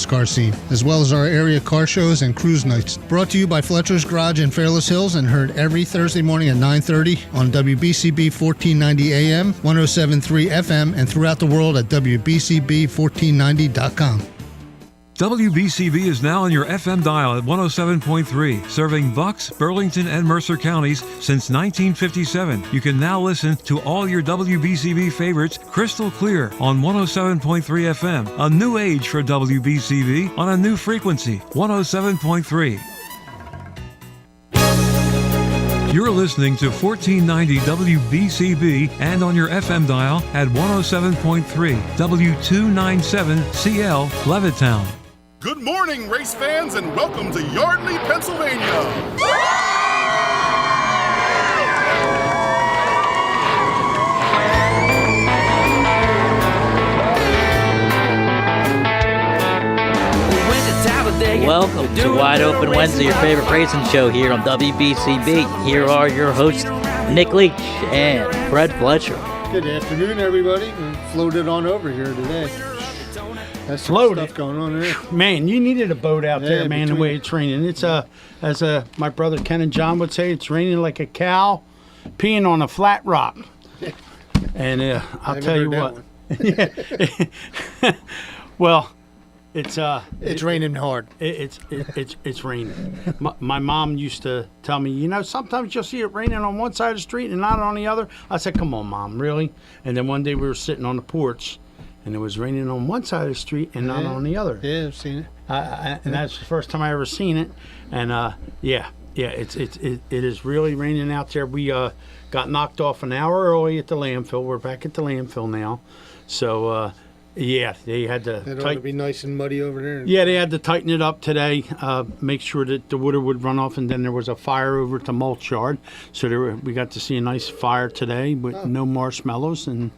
NASCAR scene, as well as our area car shows and cruise nights. Brought to you by Fletcher's Garage in Fairless Hills and heard every Thursday morning at 9:30 on WBCB 1490 AM, 107.3 FM, and throughout the world at WBCB1490.com. WBCB is now on your FM dial at 107.3, serving Bucks, Burlington, and Mercer counties since 1957. You can now listen to all your WBCB favorites crystal clear on 107.3 FM, a new age for WBCB on a new frequency, 107.3. You're listening to 1490 WBCB and on your FM dial at 107.3 W297CL Levittown. Good morning, race fans, and welcome to Yardley, Pennsylvania. Welcome to Wide Open Wednesday, your favorite racing show here on WBCB. Here are your hosts, Nick Leach and Fred Fletcher. Good afternoon, everybody. We floated on over here today. That's some stuff going on there. Man, you needed a boat out there, man, the way it's raining. It's as my brother Ken and John would say, it's raining like a cow peeing on a flat rock. And I'll tell you what. Well, it's raining hard. It's raining. My mom used to tell me, sometimes you'll see it raining on one side of the street and not on the other. I said, come on, Mom, really? And then one day we were sitting on the porch, and it was raining on one side of the street and not on the other. Yeah, I've seen it. And that's the first time I ever seen it. And it is really raining out there. We got knocked off an hour early at the landfill. We're back at the landfill now. So they had to. It ought to be nice and muddy over there. Yeah, they had to tighten it up today, make sure that the water would run off, and then there was a fire over at the mulch yard. So we got to see a nice fire today with no marshmallows, and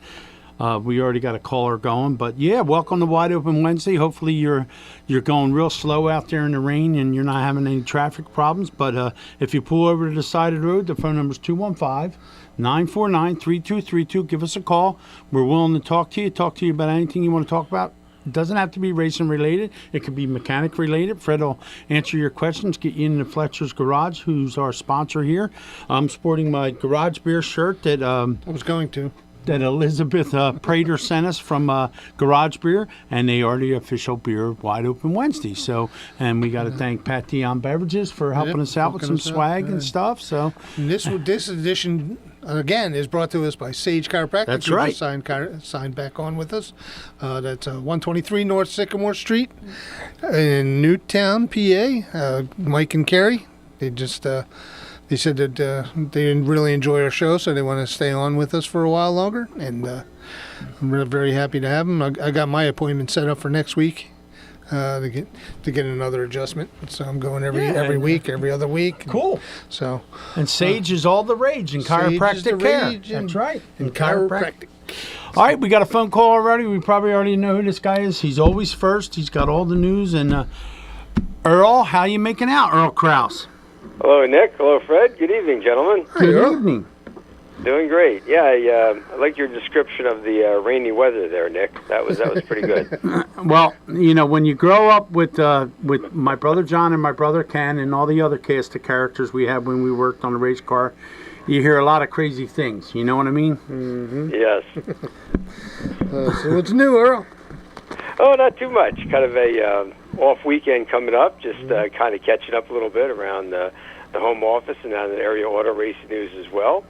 we already got a caller going. But yeah, welcome to Wide Open Wednesday. Hopefully you're going real slow out there in the rain and you're not having any traffic problems. But if you pull over to the side of the road, the phone number is 215-949-3232. Give us a call. We're willing to talk to you about anything you want to talk about. It doesn't have to be racing related. It could be mechanic related. Fred will answer your questions, get you into Fletcher's Garage, who's our sponsor here. I'm sporting my Garage Beer shirt that I was going to. That Elizabeth Prater sent us from Garage Beer, and they are the official beer of Wide Open Wednesday. So, and we got to thank Pat Dion Beverages for helping us out with some swag and stuff. So, and this edition again is brought to us by Sage Chiropractic. That's right. Signed back on with us. That's 123 North Sycamore Street in Newtown, PA. Mike and Carrie, they just. They said that they didn't really enjoy our show, so they want to stay on with us for a while longer. And I'm very happy to have them. I got my appointment set up for next week to get another adjustment. So I'm going every week, every other week. Cool. So and Sage is all the rage in chiropractic care. That's right. In chiropractic. All right, we got a phone call already. We probably already know who this guy is. He's always first. He's got all the news. And Earl, how you making out, Earl Krause? Hello, Nick. Hello, Fred. Good evening, gentlemen. Good evening. Doing great. Yeah, I like your description of the rainy weather there, Nick. That was pretty good. Well, when you grow up with my brother John and my brother Ken and all the other cast of characters we had when we worked on the race car, you hear a lot of crazy things. You know what I mean? Mm-hmm. Yes. So what's new, Earl? Oh, not too much. Kind of a off weekend coming up. Just kind of catching up a little bit around the home office and on the area auto racing news as well.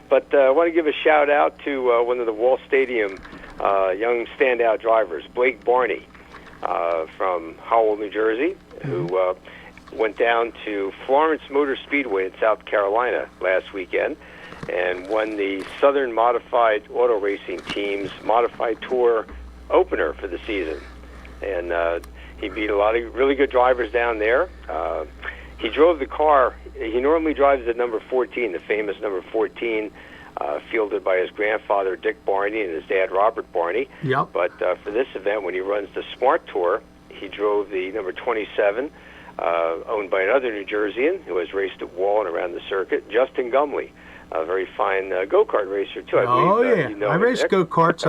But I want to give a shout out to one of the Wall Stadium young standout drivers, Blake Barney from Howell, New Jersey, who went down to Florence Motor Speedway in South Carolina last weekend and won the Southern Modified Auto Racing Team's Modified Tour opener for the season. And he beat a lot of really good drivers down there. He drove the car. He normally drives the number 14, the famous number 14, fielded by his grandfather, Dick Barney, and his dad, Robert Barney. Yep. But for this event, when he runs the Smart Tour, he drove the number 27, owned by another New Jerseyan who has raced at Wall and around the circuit, Justin Gumley, a very fine go-kart racer, too, I believe. I raced go-karts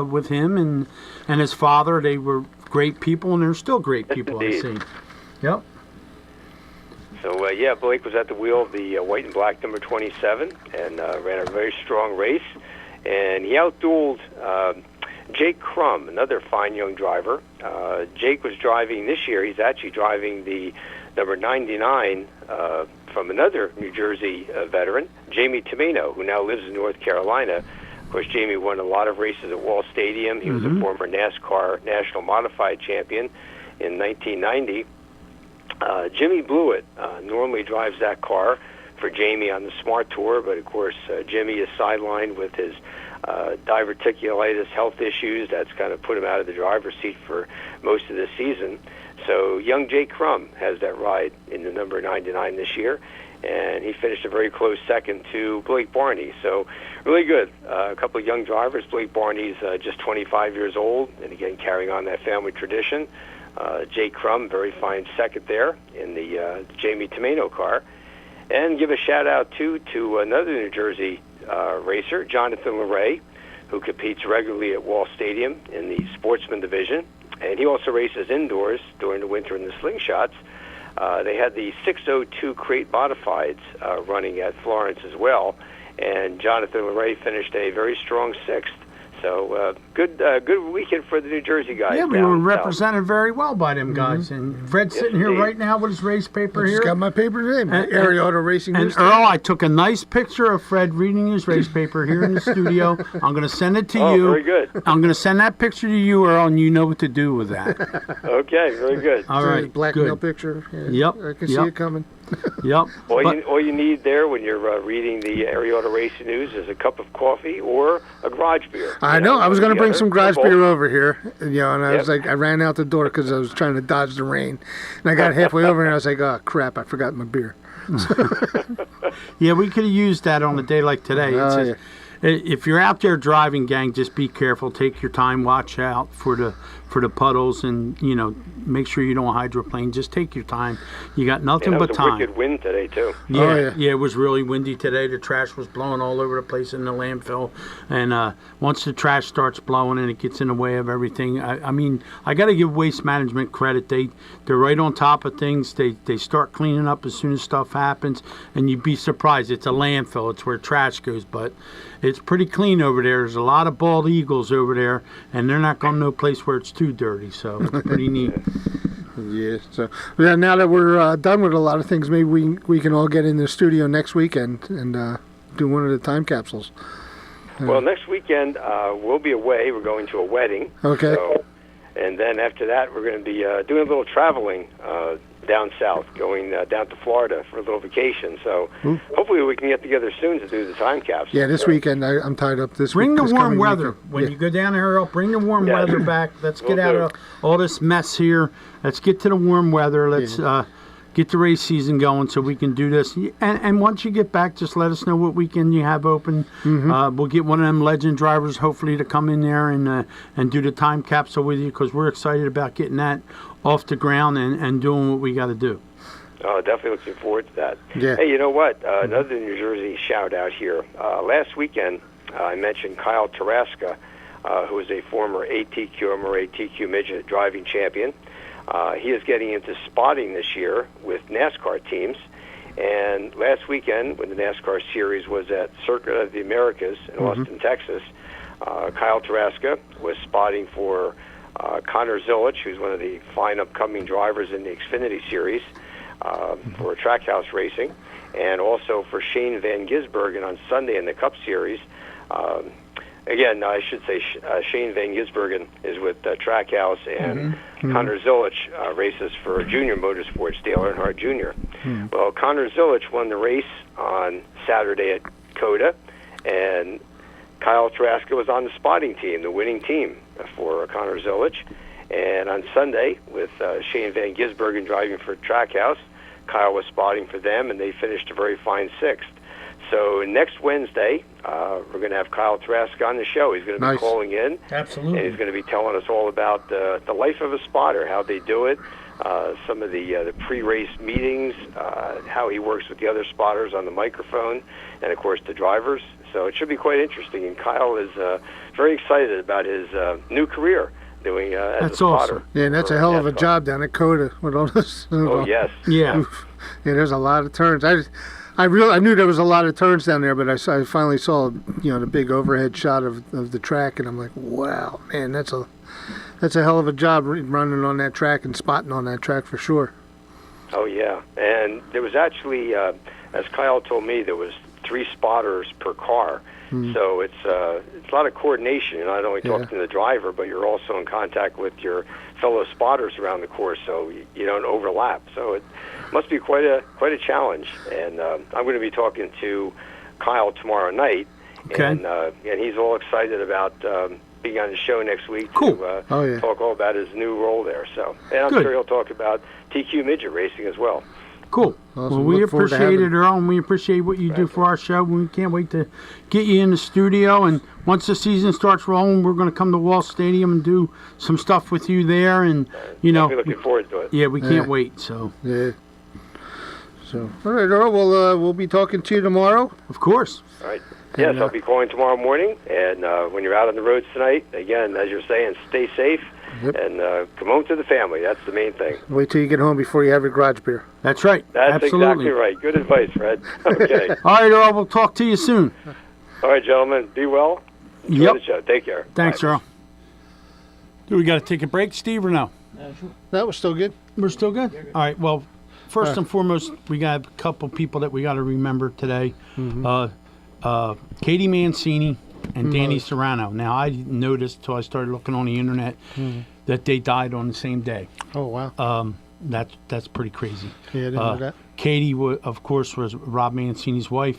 with him and his father. They were great people, and they're still great people, I indeed. see. Yep. So, yeah, Blake was at the wheel of the white and black number 27 and ran a very strong race. And he outdueled Jake Crum, another fine young driver. Jake was driving this year. He's actually driving the number 99 from another New Jersey veteran, Jamie Tomino, who now lives in North Carolina. Of course, Jamie won a lot of races at Wall Stadium. He was a former NASCAR National Modified Champion in 1990. Jimmy Blewett normally drives that car for Jamie on the Smart Tour, but of course Jimmy is sidelined with his diverticulitis health issues. That's kind of put him out of the driver's seat for most of the season. So young Jake Crum has that ride in the number 99 this year, and he finished a very close second to Blake Barney. So really good. A couple of young drivers. Blake Barney's just 25 years old, and again carrying on that family tradition. Jake Crum, very fine second there in the Jamie Tomino car. And give a shout-out, too, to another New Jersey racer, Jonathan LeRae, who competes regularly at Wall Stadium in the sportsman division. And he also races indoors during the winter in the slingshots. They had the 602 crate modifieds running at Florence as well. And Jonathan LeRae finished a very strong sixth. So good weekend for the New Jersey guys. Yeah, we were represented very well by them guys. And Fred's sitting here right now with his race paper here. Just got my paper today. Area Auto Racing And News. Earl, I took a nice picture of Fred reading his race paper here in the studio. I'm going to send it to you. Very good. I'm going to send that picture to you, Earl, and you know what to do with that. Okay, very good. All right, Blackmail good. picture. Yeah, Yep, I can see yep. it coming. Yep. All you need there when you're reading the Area Auto Racing News is a cup of coffee or a garage beer. I know. I was going to bring some garage Or both. beer over here, and I was Yep. like, I ran out the door because I was trying to dodge the rain, and I got halfway over, and I was like, oh crap, I forgot my beer. Yeah, we could have used that on a day like today. It's Oh, just- If you're out there driving, gang, just be careful. Take your time. Watch out for the puddles, and make sure you don't hydroplane. Just take your time. You got nothing And but it was time. a wicked wind today too. Yeah, it was really windy today. The trash was blowing all over the place in the landfill, and once the trash starts blowing and it gets in the way of everything, I mean, I got to give Waste Management credit. They're right on top of things. They start cleaning up as soon as stuff happens, and you'd be surprised. It's a landfill. It's where trash goes, but it's pretty clean over there. There's a lot of bald eagles over there, and they're not going no place where it's too dirty. So it's pretty neat. Yeah. So now that we're done with a lot of things, maybe we can all get in the studio next weekend and do one of the time capsules. Well, next weekend we'll be away. We're going to a wedding. Okay. So, and then after that, we're going to be doing a little traveling down south, going down to Florida for a little vacation. So hopefully we can get together soon to do the time capsule. Yeah, this weekend I'm tied up this Bring week. the this warm coming weather. weekend. When Yeah. you go down there, Earl, bring the warm Yeah. weather back. Let's get Will out do. of all this mess here. Let's get to the warm weather. Let's get the race season going so we can do this. And once you get back, just let us know what weekend you have open. We'll get one of them legend drivers, hopefully, to come in there and do the time capsule with you, because we're excited about getting that off the ground and doing what we got to do. Oh, definitely looking forward to that. Yeah. Hey, you know what? Another New Jersey shout-out here. Last weekend, I mentioned Kyle Tarasca, who is a former ATQ or ATQ midget driving champion. He is getting into spotting this year with NASCAR teams. And last weekend, when the NASCAR series was at Circuit of the Americas in Austin, Texas, Kyle Tarasca was spotting for Connor Zilich, who's one of the fine upcoming drivers in the Xfinity Series, for Trackhouse Racing, and also for Shane Van Gisbergen on Sunday in the Cup Series. Again, I should say Shane Van Gisbergen is with Trackhouse, and Connor Zilich races for Junior Motorsports, Dale Earnhardt Jr. Well, Connor Zilich won the race on Saturday at COTA, and Kyle Tarasca was on the spotting team, the winning team for Connor Zilich. And on Sunday, with Shane Van Gisbergen driving for Trackhouse, Kyle was spotting for them, and they finished a very fine sixth. So next Wednesday, we're going to have Kyle Tarasca on the show. He's going to be calling in. Absolutely. And he's going to be telling us all about the life of a spotter, how they do it, some of the pre-race meetings, how he works with the other spotters on the microphone, and, of course, the drivers. So it should be quite interesting. And Kyle is very excited about his new career doing as That's a spotter. awesome. Yeah, and that's for a hell of a NASCAR. job down at Coda with all this. Oh yes. Yeah. Yeah, there's a lot of turns. I knew there was a lot of turns down there, but I finally saw the big overhead shot of the track, and I'm like, wow, man, that's a hell of a job running on that track and spotting on that track for sure. Oh yeah, and there was actually, as Kyle told me, there was 3 spotters per car. So it's a lot of coordination. You're not only talking to the driver, but you're also in contact with your fellow spotters around the course, so you don't overlap. So it must be quite a challenge. And I'm going to be talking to Kyle tomorrow night, and he's all excited about being on the show next week to talk all about his new role there. So, and I'm sure he'll talk about TQ midget racing as well. Cool. Awesome. Well, we Look forward to appreciate having it, Earl, and we appreciate what you do for our show. We can't wait to get you in the studio. And once the season starts rolling, we're going to come to Wall Stadium and do some stuff with you there. And, Definitely looking forward to it. Yeah, we can't wait. So, Yeah. So, all right, Earl, we'll be talking to you tomorrow. of course. All right. Yes, I'll be calling tomorrow morning. And when you're out on the roads tonight, again, as you're saying, stay safe. Yep. And come home to the family. That's the main thing. Wait till you get home before you have your garage beer. That's right. That's Absolutely. exactly right. Good advice, Fred. Okay. All right, Earl, we'll talk to you soon. All right, gentlemen. Be well. Enjoy Yep. the show. Take care. Thanks, Bye. Earl. Do we got to take a break, Steve, or no? That was still good. We're still good? All right, well, first and foremost, we got a couple people that we got to remember today. Katie Mancini and Danny Serrano. Now, I didn't notice until I started looking on the internet that they died on the same day. Oh, wow. That's pretty crazy. Yeah, I didn't know that. Katie, of course, was Rob Mancini's wife,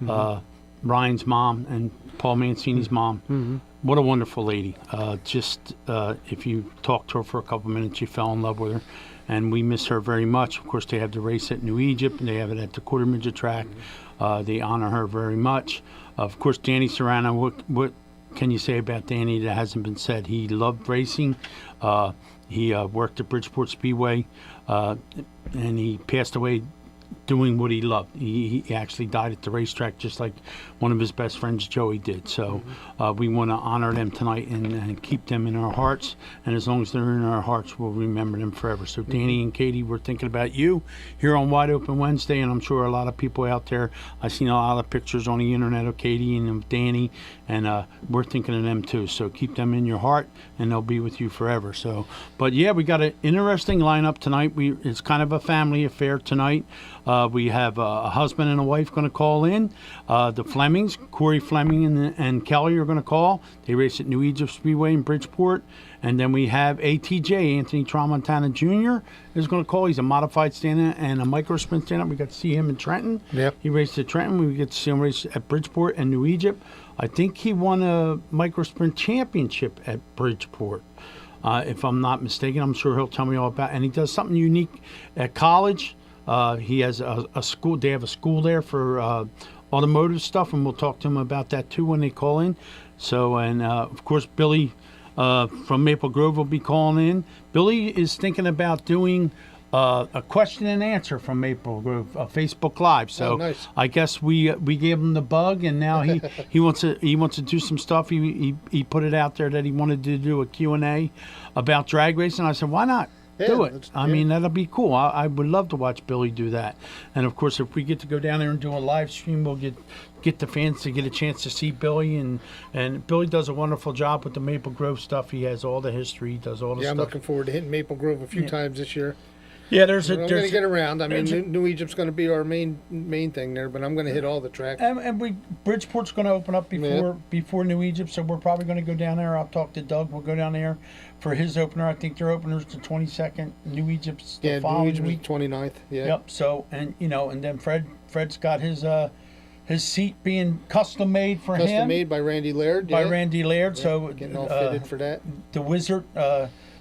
Ryan's mom, and Paul Mancini's mom. What a wonderful lady. If you talked to her for a couple minutes, you fell in love with her. And we miss her very much. Of course, they have the race at New Egypt, and they have it at the quarter midget track. They honor her very much. Of course, Danny Serrano, what can you say about Danny that hasn't been said? He loved racing. He worked at Bridgeport Speedway, and he passed away doing what he loved. He actually died at the racetrack just like one of his best friends, Joey, did. So we want to honor them tonight and keep them in our hearts. And as long as they're in our hearts, we'll remember them forever. So Danny and Katie, we're thinking about you here on Wide Open Wednesday, and I'm sure a lot of people out there, I've seen a lot of pictures on the internet of Katie and of Danny, and we're thinking of them too. So keep them in your heart, and they'll be with you forever. So, but yeah, we got an interesting lineup tonight. It's kind of a family affair tonight. We have a husband and a wife going to call in. The Flemings, Corey Fleming and Kelly are going to call. They race at New Egypt Speedway in Bridgeport. And then we have ATJ, Anthony Tramontana Jr. is going to call. He's a modified stand-up and a micro sprint stand-up. We got to see him in Trenton. Yep. He raced at Trenton. We get to see him race at Bridgeport and New Egypt. I think he won a micro sprint championship at Bridgeport. If I'm not mistaken, I'm sure he'll tell me all about it. And he does something unique at college. He has a school. They have a school there for automotive stuff, and we'll talk to him about that too when they call in. So, and of course, Billy from Maple Grove will be calling in. Billy is thinking about doing a question and answer from Maple Grove, Facebook Live. So nice. I guess we gave him the bug, and now he wants to do some stuff. He put it out there that he wanted to do a Q&A about drag racing. I said, why not? Do it. I mean, that'll be cool. I would love to watch Billy do that. And of course, if we get to go down there and do a live stream, we'll get the fans to get a chance to see Billy. And Billy does a wonderful job with the Maple Grove stuff. He has all the history. He does all the stuff. I'm looking forward to hitting Maple Grove a few times this year. Yeah, I'm going to get around. I mean, New Egypt's going to be our main thing there, but I'm going to hit all the tracks. And Bridgeport's going to open up before New Egypt, so we're probably going to go down there. I'll talk to Doug. We'll go down there for his opener. I think their opener's the 22nd. New Egypt's the following New week. Egypt's 29th. Yeah. Yep. So and then Fred's got his seat being custom made for him. Custom made by Randy Laird. By Randy Laird. Yeah, So getting all fitted for that. The Wizard.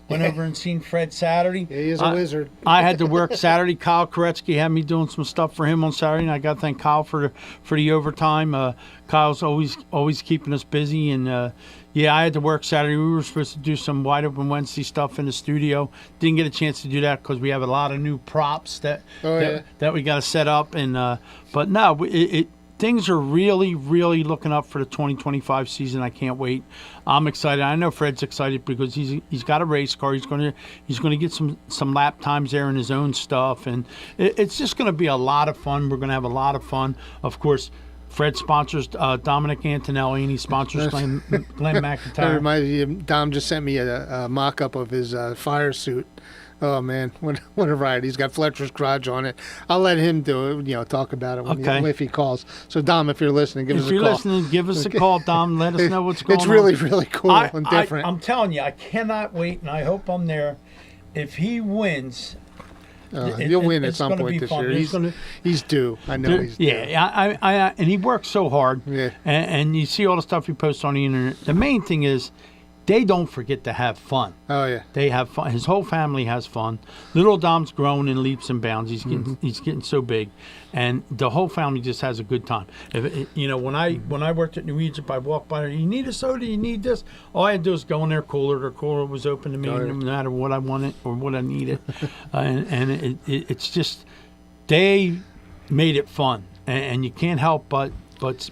Went over and seen Fred Saturday. Yeah, he is a wizard. I had to work Saturday. Kyle Koretsky had me doing some stuff for him on Saturday, and I got to thank Kyle for the overtime. Kyle's always keeping us busy, and I had to work Saturday. We were supposed to do some Wide Open Wednesday stuff in the studio. Didn't get a chance to do that because we have a lot of new props that we got to set up. And but no, things are really, really looking up for the 2025 season. I can't wait. I'm excited. I know Fred's excited because he's got a race car. He's going to get some lap times there in his own stuff, and it's just going to be a lot of fun. We're going to have a lot of fun. Of course, Fred sponsors Dominic Antonelli, and he sponsors Glenn McIntyre. That reminds me, Dom just sent me a mock-up of his fire suit. Oh, man, what a ride. He's got Fletcher's garage on it. I'll let him do it, talk about it if he calls. So, Dom, if you're listening, give us a call. If you're listening, give us a call, Dom. Let us know what's going on. It's really, really cool and different. I'm telling you, I cannot wait, and I hope I'm there. If he wins... he'll win at some point this year. He's due. I know he's due. Yeah, I and he works so hard. Yeah. And you see all the stuff he posts on the internet. The main thing is they don't forget to have fun. Oh, yeah. They have fun. His whole family has fun. Little Dom's growing in leaps and bounds. He's getting so big, and the whole family just has a good time. When I worked at New Egypt, I walked by. You need a soda? You need this? All I had to do was go in their cooler. Their cooler was open to me, no matter what I wanted or what I needed. And it's just they made it fun, and you can't help but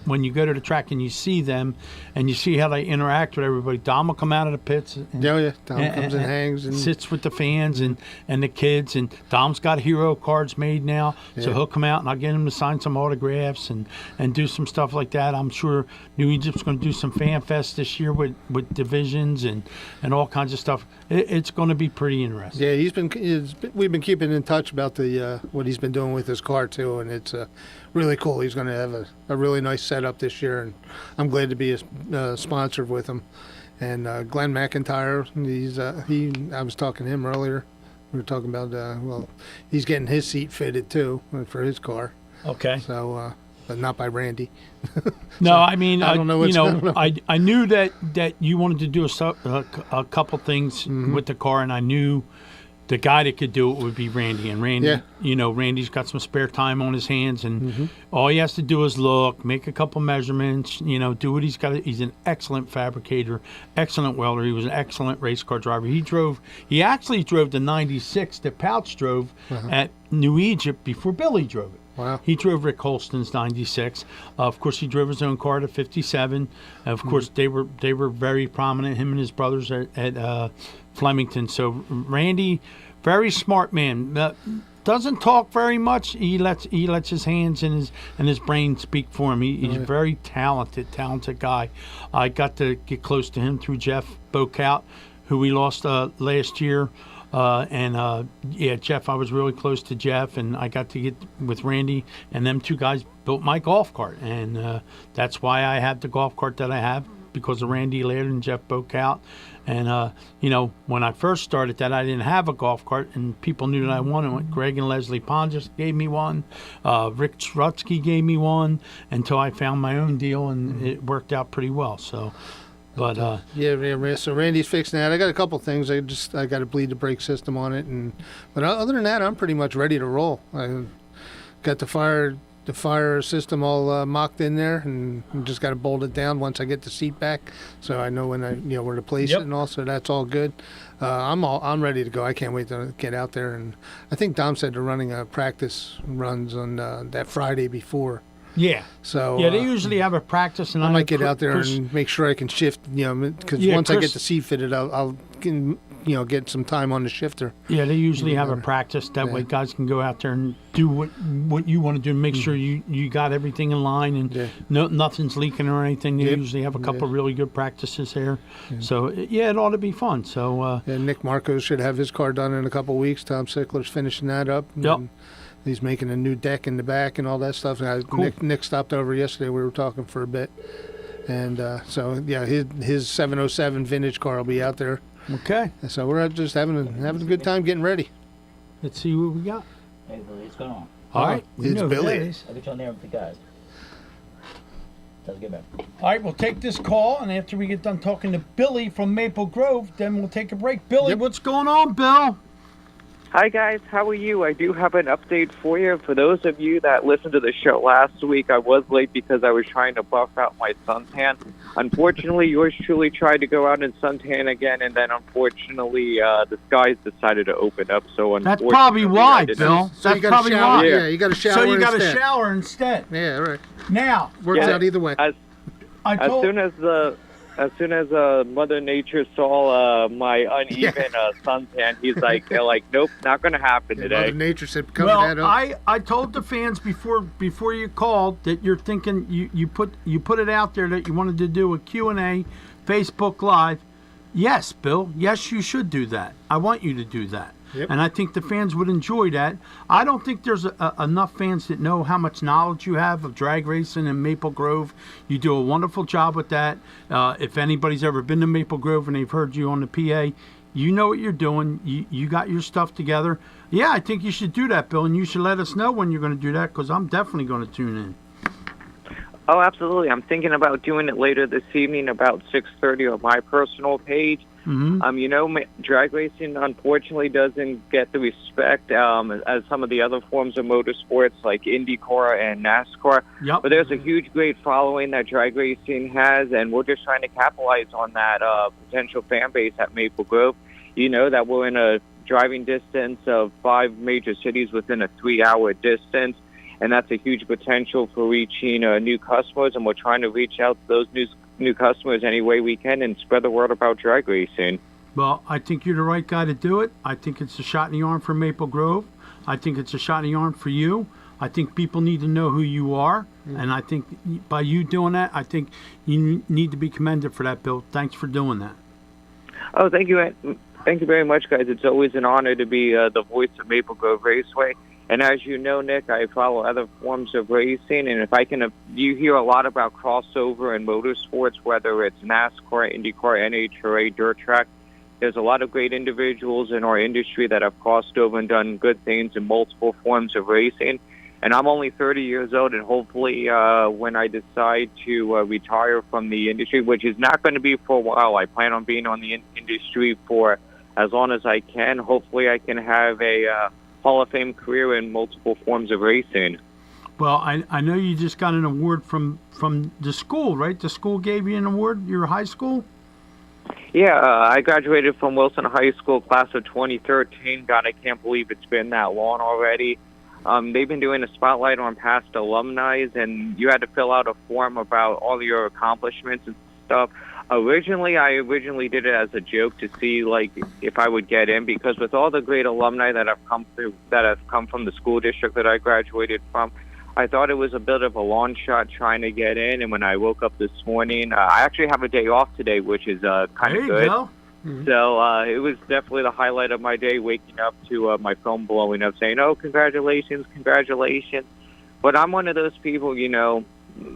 when you go to the track and you see them and you see how they interact with everybody, Dom will come out of the pits. Dom comes and hangs and sits with the fans and the kids. And Dom's got hero cards made now, so he'll come out and I'll get him to sign some autographs and do some stuff like that. I'm sure New Egypt's going to do some fan fest this year with divisions and all kinds of stuff. It's going to be pretty interesting. Yeah, we've been keeping in touch about the what he's been doing with his car too, and it's really cool. He's going to have a really nice setup this year, and I'm glad to be sponsored with him. And Glenn McIntyre, I was talking to him earlier. We were talking about he's getting his seat fitted too for his car. Okay. So, but not by Randy. No, I mean, I don't know. I knew that you wanted to do a couple things with the car, and I knew the guy that could do it would be Randy. And Randy, Randy's got some spare time on his hands, and all he has to do is look, make a couple measurements, do what he's got. He's an excellent fabricator, excellent welder. He was an excellent race car driver. He actually drove the 96 that Pouch drove at New Egypt before Billy drove it. Wow. He drove Rick Holston's 96. Of course, he drove his own car to 57. Of course, they were very prominent, him and his brothers at Flemington. So Randy, very smart man. Doesn't talk very much. He lets his hands and his brain speak for him. He's a very talented guy. I got to get close to him through Jeff Bocout, who we lost last year. Jeff, I was really close to Jeff, and I got to get with Randy, and them two guys built my golf cart, and that's why I have the golf cart that I have, because of Randy Laird and Jeff Bocout. And when I first started that, I didn't have a golf cart, and people knew that I wanted one. Greg and Leslie Ponges gave me one. Rick Strutsky gave me one, until I found my own deal, and it worked out pretty well. So. But so Randy's fixing that. I got a couple things. I got to bleed the brake system on it, but other than that, I'm pretty much ready to roll. I got the fire system all mocked in there, and just got to bolt it down once I get the seat back, so I know when where to place it and all. So that's all good. I'm ready to go. I can't wait to get out there, and I think Dom said they're running practice runs on that Friday before. Yeah. So they usually have a practice, and I might get out there and make sure I can shift. Because once I get the seat fitted, I'll get some time on the shifter. Yeah, they usually have a practice. That way, guys can go out there and do what you want to do, and make sure you got everything in line and nothing's leaking or anything. They usually have a couple really good practices there. Yeah. So it ought to be fun. So Nick Marcos should have his car done in a couple weeks. Tom Sickler's finishing that up. Yep. He's making a new deck in the back and all that stuff. Cool. Nick stopped over yesterday. We were talking for a bit. And his 707 vintage car will be out there. Okay. So we're just having a good time getting ready. Let's see what we got. Hey, Billy, what's going on? All right. It's Billy. I'll get you on there with the guys. Let's get back. All right, we'll take this call, and after we get done talking to Billy from Maple Grove, then we'll take a break. Billy, what's going on, Bill? Hi, guys. How are you? I do have an update for you. For those of you that listened to the show last week, I was late because I was trying to buff out my suntan. Unfortunately, yours truly tried to go out and suntan again, and then unfortunately, the skies decided to open up. So That's probably why, didn't- Bill. So That's you got to probably shower. why. Yeah, you got to shower. So you got to instead. shower instead. Yeah, right. Now, Works Yeah. out either way. As soon as Mother Nature saw my uneven suntan, he's like, they're like, nope, not going to happen Mother today. Nature said, cover that well, up. I told the fans before you called that you're thinking you put it out there that you wanted to do a Q&A, Facebook Live. Yes, Bill. Yes, you should do that. I want you to do that. Yep. And I think the fans would enjoy that. I don't think there's enough fans that know how much knowledge you have of drag racing in Maple Grove. You do a wonderful job with that. If anybody's ever been to Maple Grove and they've heard you on the PA, you know what you're doing. You got your stuff together. Yeah, I think you should do that, Bill, and you should let us know when you're going to do that because I'm definitely going to tune in. Oh, absolutely. I'm thinking about doing it later this evening about 6:30 on my personal page. Mm-hmm. Drag racing unfortunately doesn't get the respect as some of the other forms of motorsports like IndyCar and NASCAR. Yep. But there's a huge, great following that drag racing has, and we're just trying to capitalize on that potential fan base at Maple Grove. You know that we're in a driving distance of 5 major cities within a 3-hour distance, and that's a huge potential for reaching new customers, and we're trying to reach out to those new customers any way we can and spread the word about drag racing. Well, I think you're the right guy to do it. I think it's a shot in the arm for Maple Grove. I think it's a shot in the arm for you. I think people need to know who you are, and I think by you doing that, I think you need to be commended for that, Bill. Thanks for doing that. Oh, thank you. Thank you very much, guys. It's always an honor to be the voice of Maple Grove Raceway. And as you know, Nick, I follow other forms of racing, and if I can, you hear a lot about crossover in motorsports, whether it's NASCAR, IndyCar, NHRA, dirt track. There's a lot of great individuals in our industry that have crossed over and done good things in multiple forms of racing. And I'm only 30 years old, and hopefully when I decide to retire from the industry, which is not going to be for a while, I plan on being on the industry for as long as I can. Hopefully I can have a Hall of Fame career in multiple forms of racing. Well, I know you just got an award from the school, right? The school gave you an award, your high school? Yeah, I graduated from Wilson High School, class of 2013. God, I can't believe it's been that long already. They've been doing a spotlight on past alumni, and you had to fill out a form about all your accomplishments and stuff. I originally did it as a joke to see like if I would get in, because with all the great alumni that have come from the school district that I graduated from, I thought it was a bit of a long shot trying to get in. And when I woke up this morning, I actually have a day off today, which is kind of good. There you go. Mm-hmm. So it was definitely the highlight of my day, waking up to my phone blowing up saying, "Oh, congratulations, congratulations." But I'm one of those people, you know,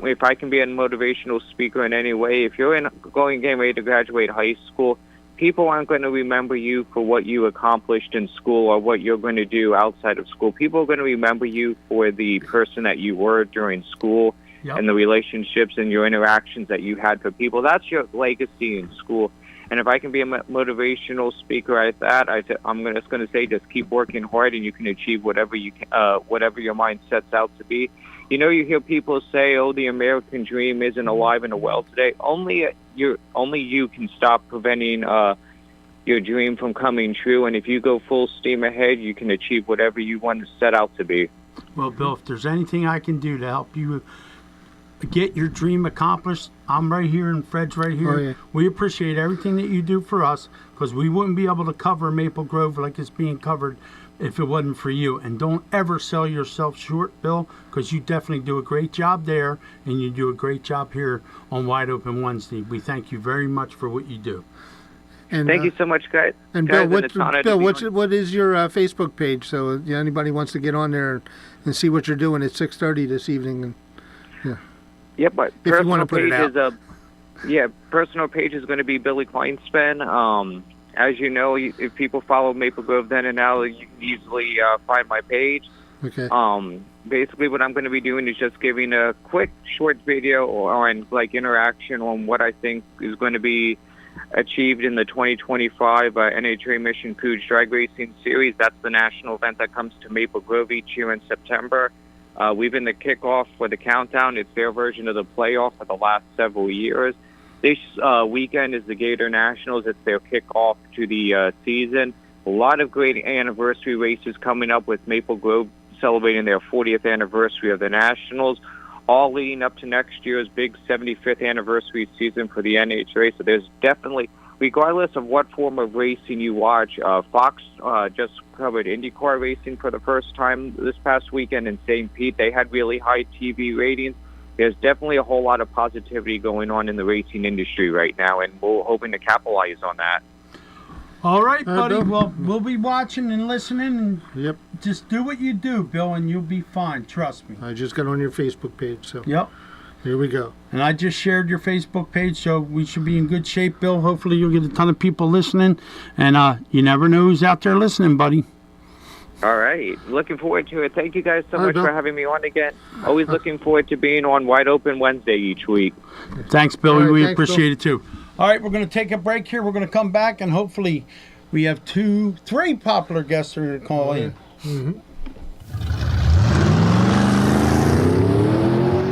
if I can be a motivational speaker in any way, if you're getting ready to graduate high school, people aren't going to remember you for what you accomplished in school or what you're going to do outside of school. People are going to remember you for the person that you were during school. Yep. And the relationships and your interactions that you had for people. That's your legacy in school. And if I can be a motivational speaker at that, I'm just going to say just keep working hard, and you can achieve whatever your mind sets out to be. You know, you hear people say, "Oh, the American dream isn't alive and well today." Only you can stop preventing your dream from coming true. And if you go full steam ahead, you can achieve whatever you want to set out to be. Well, Bill, if there's anything I can do to help you get your dream accomplished, I'm right here and Fred's right here. Oh, yeah. We appreciate everything that you do for us, because we wouldn't be able to cover Maple Grove like it's being covered if it wasn't for you. And don't ever sell yourself short, Bill, because you definitely do a great job there, and you do a great job here on Wide Open Wednesday. We thank you very much for what you do. And, thank you so much, guys. And Bill, what is your Facebook page? So anybody wants to get on there and see what you're doing at 6:30 this evening. And, yeah. Yep, but if you want to put it out. Personal page is going to be Billy Kleinspan. As you know, if people follow Maple Grove then and now, you can easily find my page. Okay. Basically, what I'm going to be doing is just giving a quick, short video or like interaction on what I think is going to be achieved in the 2025 NHRA Mission Couge Drag Racing Series. That's the national event that comes to Maple Grove each year in September. We've been the kickoff for the countdown. It's their version of the playoff for the last several years. This weekend is the Gator Nationals. It's their kickoff to the season. A lot of great anniversary races coming up with Maple Grove celebrating their 40th anniversary of the Nationals, all leading up to next year's big 75th anniversary season for the NHRA. So there's definitely, regardless of what form of racing you watch, Fox just covered IndyCar racing for the first time this past weekend in St. Pete. They had really high TV ratings. There's definitely a whole lot of positivity going on in the racing industry right now, and we're hoping to capitalize on that. All right, buddy. Bill. Well, we'll be watching and listening. And Yep. just do what you do, Bill, and you'll be fine. Trust me. I just got on your Facebook page, so Yep. here we go. And I just shared your Facebook page, so we should be in good shape, Bill. Hopefully you'll get a ton of people listening. And you never know who's out there listening, buddy. All right. Looking forward to it. Thank you guys so All right, much Bill. for having me on again. Always looking forward to being on Wide Open Wednesday each week. Thanks, Billy. All right, We thanks, appreciate it, too. All right, we're going to take a break here. We're going to come back, and hopefully we have 3 popular guests that are going to call in.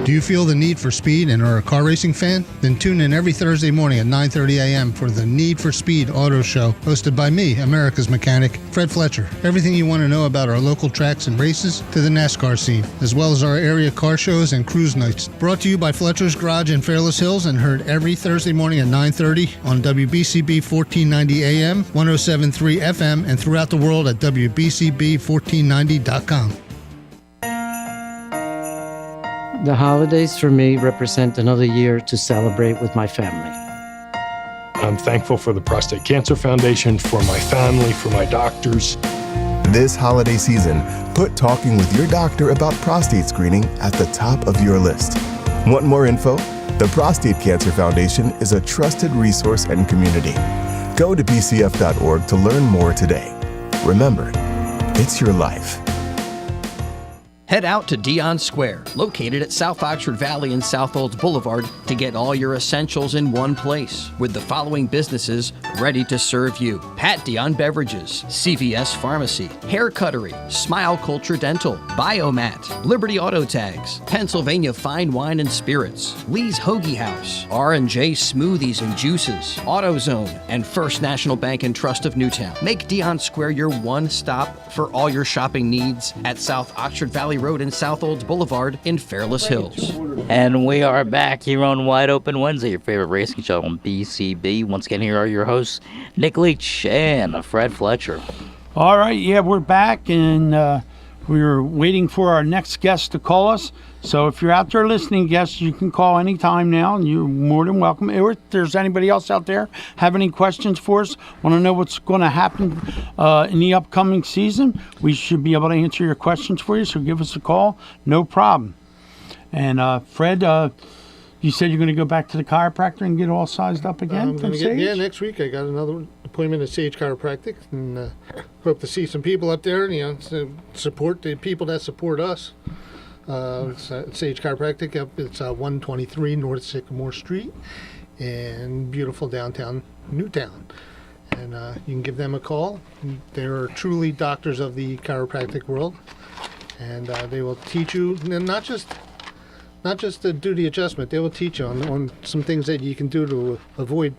Do you feel the need for speed and are a car racing fan? Then tune in every Thursday morning at 9:30 a.m. for the Need for Speed Auto Show, hosted by me, America's mechanic, Fred Fletcher. Everything you want to know about our local tracks and races to the NASCAR scene, as well as our area car shows and cruise nights. Brought to you by Fletcher's Garage in Fairless Hills and heard every Thursday morning at 9:30 on WBCB 1490 AM, 107.3 FM, and throughout the world at WBCB1490.com. The holidays for me represent another year to celebrate with my family. I'm thankful for the Prostate Cancer Foundation, for my family, for my doctors. This holiday season, put talking with your doctor about prostate screening at the top of your list. Want more info? The Prostate Cancer Foundation is a trusted resource and community. Go to pcf.org to learn more today. Remember, it's your life. Head out to Dion Square, located at South Oxford Valley and South Olds Boulevard, to get all your essentials in one place, with the following businesses ready to serve you: Pat Dion Beverages, CVS Pharmacy, Hair Cuttery, Smile Culture Dental, Biomat, Liberty Auto Tags, Pennsylvania Fine Wine and Spirits, Lee's Hoagie House, R&J Smoothies and Juices, AutoZone, and First National Bank and Trust of Newtown. Make Dion Square your one stop for all your shopping needs at South Oxford Valley Road and South Olds Boulevard in Fairless Hills. And we are back here on Wide Open Wednesday, your favorite racing show on BCB. Once again, here are your hosts, Nick Leach and Fred Fletcher. All right, yeah, we're back, and we're waiting for our next guest to call us. So if you're out there listening, guests, you can call anytime now, and you're more than welcome. Or if there's anybody else out there have any questions for us, want to know what's going to happen in the upcoming season, we should be able to answer your questions for you, so give us a call. No problem. And Fred, you said you're going to go back to the chiropractor and get all sized up again I'm from gonna Sage? yeah, next week I got another appointment at Sage Chiropractic, and hope to see some people up there, to support the people that support us. It's Sage Chiropractic. It's 123 North Sycamore Street in beautiful downtown Newtown. And you can give them a call. They're truly doctors of the chiropractic world, and they will teach you, and not just to do the adjustment. They will teach you on some things that you can do to avoid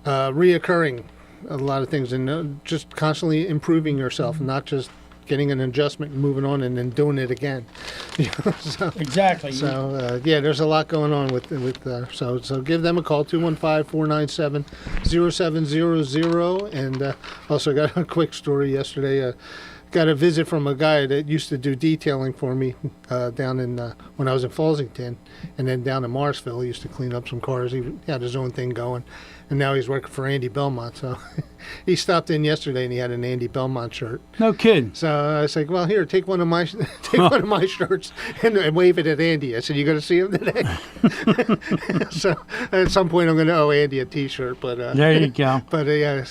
reoccurring a lot of things, and just constantly improving yourself, not just getting an adjustment and moving on and then doing it again. Exactly. So yeah, there's a lot going on with so give them a call, 215-497-0700, and also got a quick story yesterday. Got a visit from a guy that used to do detailing for me down in when I was in Fallsington, and then down in Morrisville. He used to clean up some cars. He had his own thing going, and now he's working for Andy Belmont. So he stopped in yesterday, and he had an Andy Belmont shirt. No kidding. So I was like, "Well, here, take one of my one of my shirts and wave it at Andy." I said, "You going to see him today?" So at some point, I'm going to owe Andy a T-shirt. But there you go. But yeah,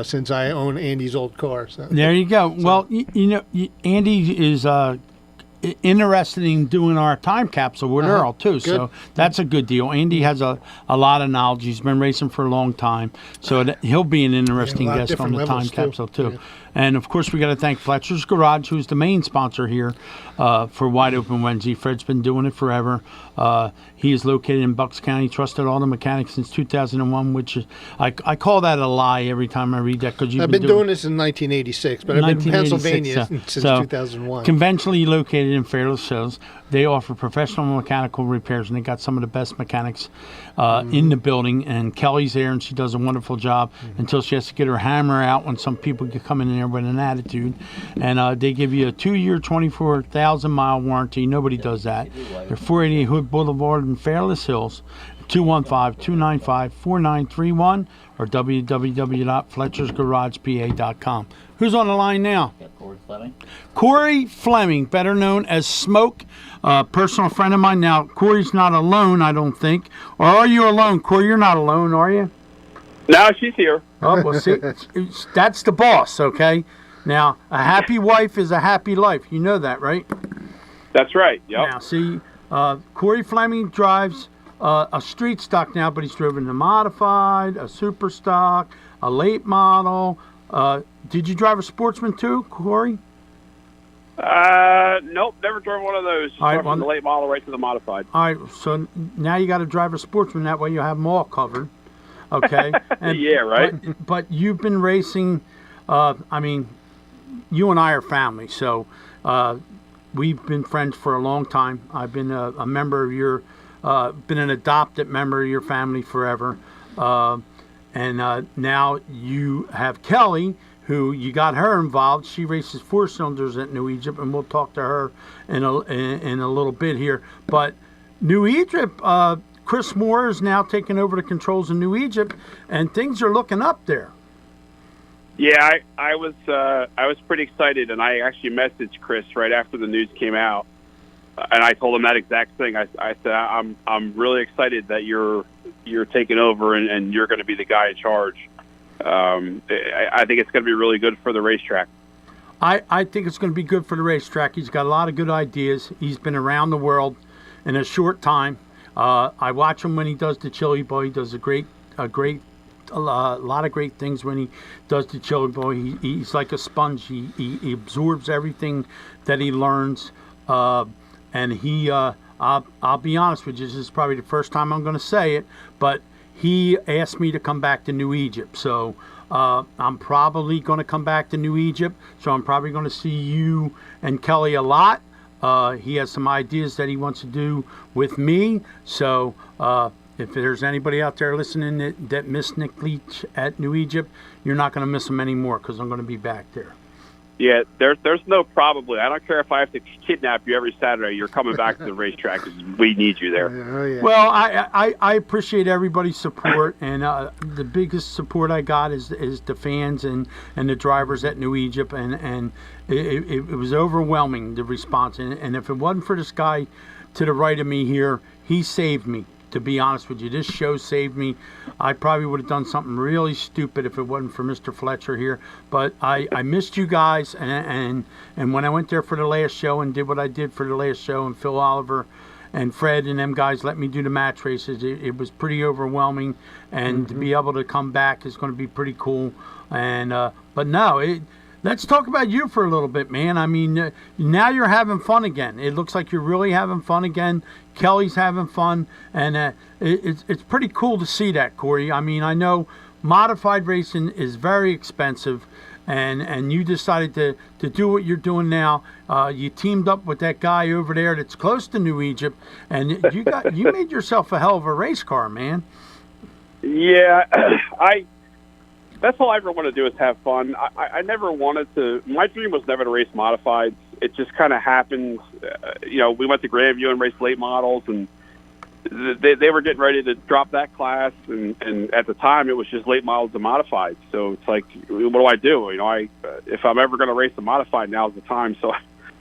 since I own Andy's old car, so there you go. Well, Andy is interested in doing our time capsule with Earl too. Good. So that's a good deal. Andy has a lot of knowledge. He's been racing for a long time, so he'll be an interesting a lot of guest on the different time levels, capsule too. Yeah. And of course, we got to thank Fletcher's Garage, who's the main sponsor here for Wide Open Wednesday. Fred's been doing it forever. He is located in Bucks County, trusted auto mechanics since 2001, which is, I call that a lie every time I read that, because I've been doing this in 1986, but I've been in Pennsylvania since 2001. Conventionally located in Fairless Hills, they offer professional mechanical repairs, and they got some of the best mechanics in the building. And Kelly's there, and she does a wonderful job until she has to get her hammer out when some people get coming in there with an attitude. And they give you a 2-year, 24,000-mile warranty. Nobody does that. They're 488 Hood Boulevard in Fairless Hills, 215-295-4931, or www.fletchersgaragepa.com. Who's on the line now? Corey Fleming. Corey Fleming, better known as Smoke, personal friend of mine. Now, Corey's not alone, I don't think. Or are you alone, Corey? You're not alone, are you? No, she's here. Oh, well, see, that's the boss, okay? Now, a happy wife is a happy life. You know that, right? That's right, yep. Now, see, Corey Fleming drives a street stock now, but he's driven a modified, a super stock, a late model. Did you drive a Sportsman too, Corey? Nope, never drove one of those. Just All right, from the late model right to the modified. All right, so now you got to drive a Sportsman. That way you have them all covered. Okay. And, yeah, right. But you've been racing. I mean, you and I are family, so we've been friends for a long time. I've been a member of your, been an adopted member of your family forever. And now you have Kelly, who you got her involved. She races 4-cylinders at New Egypt, and we'll talk to her in a little bit here. But New Egypt, Chris Moore is now taking over the controls in New Egypt, and things are looking up there. Yeah, I was pretty excited, and I actually messaged Chris right after the news came out, and I told him that exact thing. I said I'm really excited that you're taking over and you're going to be the guy in charge. I think it's going to be really good for the racetrack. I think it's going to be good for the racetrack. He's got a lot of good ideas. He's been around the world in a short time. I watch him when he does the Chili Bowl. He does a lot of great things when he does the Chili Bowl. He's like a sponge. He absorbs everything that he learns. And he, I'll be honest with you, this is probably the first time I'm going to say it, but he asked me to come back to New Egypt. So I'm probably going to come back to New Egypt. So I'm probably going to see you and Kelly a lot. He has some ideas that he wants to do with me. So if there's anybody out there listening that missed Nick Leach at New Egypt, you're not going to miss him anymore, because I'm going to be back there. Yeah, there's no probably. I don't care if I have to kidnap you every Saturday. You're coming back to the racetrack because we need you there. Oh, yeah. Well, I appreciate everybody's support, and the biggest support I got is the fans and the drivers at New Egypt, and it was overwhelming, the response. And if it wasn't for this guy to the right of me here, he saved me. To be honest with you, this show saved me. I probably would have done something really stupid if it wasn't for Mr. Fletcher here. But I missed you guys, and when I went there for the last show and did what I did for the last show, and Phil Oliver and Fred and them guys let me do the match races, it was pretty overwhelming. And to be able to come back is going to be pretty cool. And but no, let's talk about you for a little bit, man. I mean, now you're having fun again. It looks like you're really having fun again. Kelly's having fun, and it's pretty cool to see that, Corey. I mean, I know modified racing is very expensive, and you decided to do what you're doing now. You teamed up with that guy over there that's close to New Egypt, and you made yourself a hell of a race car, man. Yeah, that's all I ever want to do is have fun. I never wanted to. My dream was never to race modifieds. It just kind of happened. We went to Grandview and raced late models, and they were getting ready to drop that class. And at the time, it was just late models and modifieds. So it's like, what do? If I'm ever going to race a modified, now's the time. So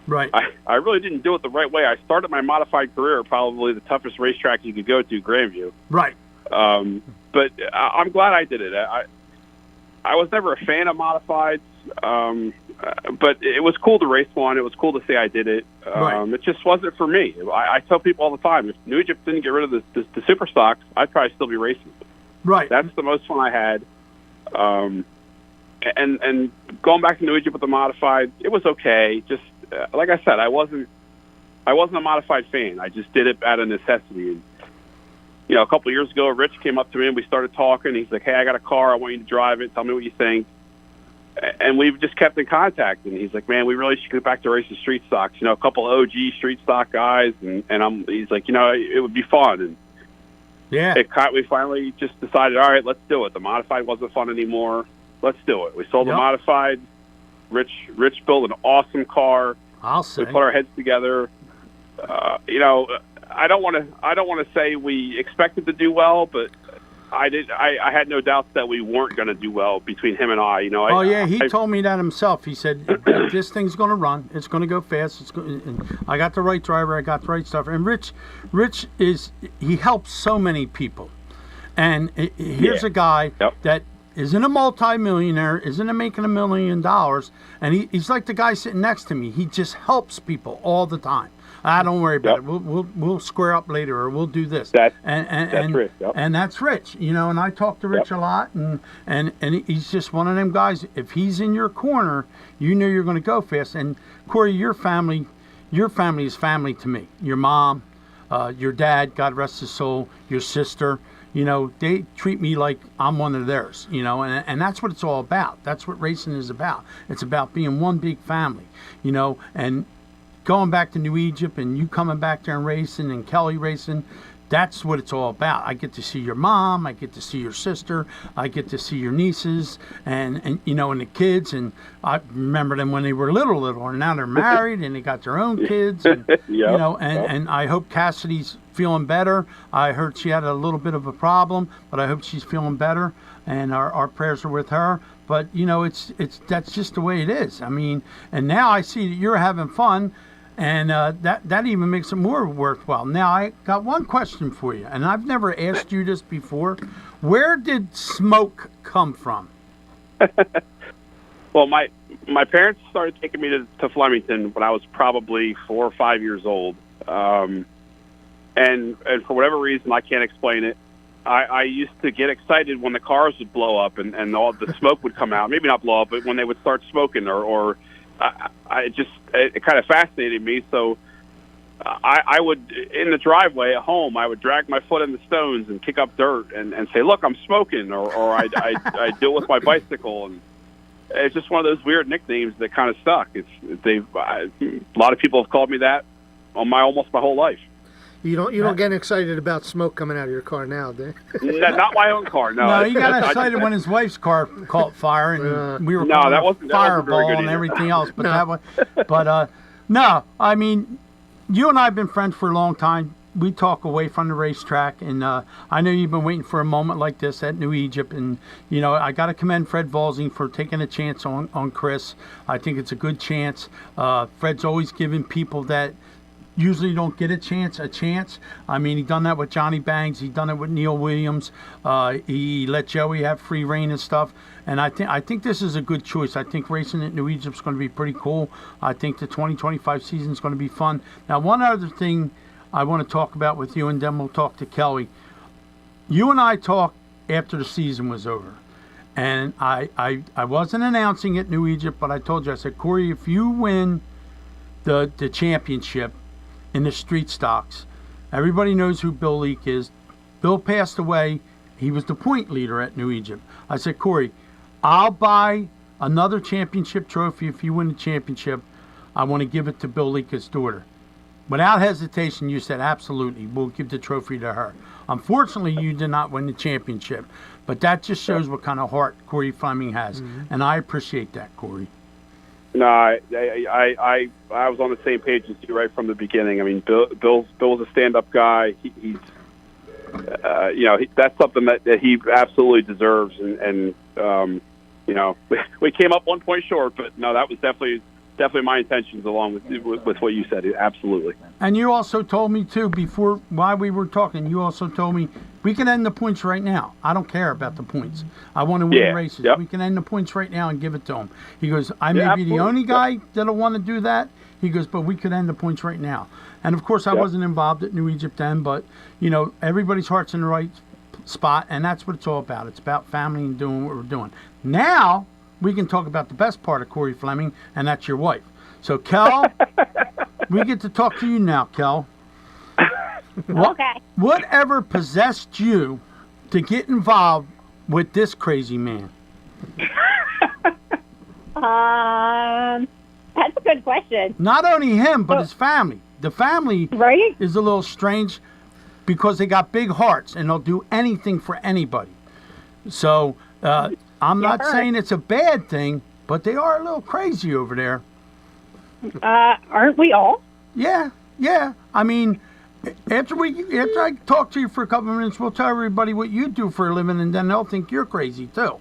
right. I really didn't do it the right way. I started my modified career at probably the toughest racetrack you could go to, Grandview. Right. But I'm glad I did it. I was never a fan of modifieds. But it was cool to race one. It was cool to say I did it. It just wasn't for me. I tell people all the time, if New Egypt didn't get rid of the super stocks, I'd probably still be racing. Right. That's the most fun I had. And going back to New Egypt with the modified, it was okay. Just like I said, I wasn't a modified fan. I just did it out of necessity. And, you know, a couple of years ago, Rich came up to me and we started talking. He's like, "Hey, I got a car. I want you to drive it. Tell me what you think." And we've just kept in contact. And he's like, "Man, we really should get back to racing street stocks. You know, a couple of OG street stock guys." And he's like, "You know, it would be fun." And yeah, we finally just decided, all right, let's do it. The modified wasn't fun anymore. Let's do it. We sold the modified. Rich built an awesome car. I'll say. We put our heads together. You know, I don't want to say we expected to do well, but I had no doubts that we weren't going to do well between him and I. You know. He told me that himself. He said, "This thing's going to run. It's going to go fast. And I got the right driver. I got the right stuff." And Rich he helps so many people. And here's a guy that isn't a multi-millionaire, isn't making $1 million, and he's like the guy sitting next to me. He just helps people all the time. Don't worry about it. We'll square up later, or we'll do this. That's Rich. And that's Rich. You know, and I talk to Rich a lot, and he's just one of them guys. If he's in your corner, you know you're going to go fast. And Corey, your family is family to me. Your mom, your dad, God rest his soul, your sister. You know, they treat me like I'm one of theirs, you know, and that's what it's all about. That's what racing is about. It's about being one big family, you know, and going back to New Egypt and you coming back there and racing and Kelly racing, that's what it's all about. I get to see your mom, I get to see your sister, I get to see your nieces and you know, and the kids, and I remember them when they were little, and now they're married and they got their own kids, and, you know, and I hope Cassidy's feeling better. I heard she had a little bit of a problem, but I hope she's feeling better, and our prayers are with her. But, you know, that's just the way it is. I mean, and now I see that you're having fun, and that even makes it more worthwhile. Now, I got one question for you, and I've never asked you this before. Where did Smoke come from? Well, my parents started taking me to Flemington when I was probably 4 or 5 years old. And for whatever reason, I can't explain it, I used to get excited when the cars would blow up and all the smoke would come out. Maybe not blow up, but when they would start smoking, or it kind of fascinated me. So I would, in the driveway at home, I would drag my foot in the stones and kick up dirt and say, "Look, I'm smoking," or I do it with my bicycle. And it's just one of those weird nicknames that kind of stuck. A lot of people have called me that almost my whole life. You don't get excited about smoke coming out of your car now, do you? Not my own car, no. No, he got excited when his wife's car caught fire, and we were fireball and everything else. But no, I mean, you and I have been friends for a long time. We talk away from the racetrack, and I know you've been waiting for a moment like this at New Egypt, and you know, I got to commend Fred Valsing for taking a chance on Chris. I think it's a good chance. Fred's always giving people that usually don't get a chance. I mean, he done that with Johnny Bangs. He done it with Neil Williams. He let Joey have free reign and stuff. And I think this is a good choice. I think racing at New Egypt is going to be pretty cool. I think the 2025 season is going to be fun. Now, one other thing I want to talk about with you, and then we'll talk to Kelly. You and I talked after the season was over. And I wasn't announcing it, New Egypt, but I told you, I said, Corey, if you win the championship in the street stocks, everybody knows who Bill Leach is. Bill passed away. He was the point leader at New Egypt. I said, Corey, I'll buy another championship trophy if you win the championship. I want to give it to Bill Leach's daughter. Without hesitation, you said, absolutely, we'll give the trophy to her. Unfortunately, you did not win the championship, but that just shows what kind of heart Corey Fleming has, and I appreciate that, Corey. No, I was on the same page as you right from the beginning. I mean, Bill was a stand-up guy. He's you know, that's something that he absolutely deserves. And you know, we came up 1 point short, but no, that was definitely definitely my intentions along with what you said. Absolutely. And you also told me too before, while we were talking, you also told me we can end the points right now. I don't care about the points. I want to win races. Yep. We can end the points right now and give it to them. He goes, I may be absolutely. the only guy that'll want to do that. He goes, but we could end the points right now. And of course, I wasn't involved at New Egypt then, but you know, everybody's heart's in the right spot, and that's what it's all about. It's about family and doing what we're doing. Now we can talk about the best part of Corey Fleming, and that's your wife. So, Kel, we get to talk to you now, Kel. Okay. Whatever possessed you to get involved with this crazy man? That's a good question. Not only him, but his family. The family is a little strange because they got big hearts and they'll do anything for anybody. So I'm not saying it's a bad thing, but they are a little crazy over there. Aren't we all? Yeah. I mean, after I talk to you for a couple of minutes, we'll tell everybody what you do for a living, and then they'll think you're crazy too.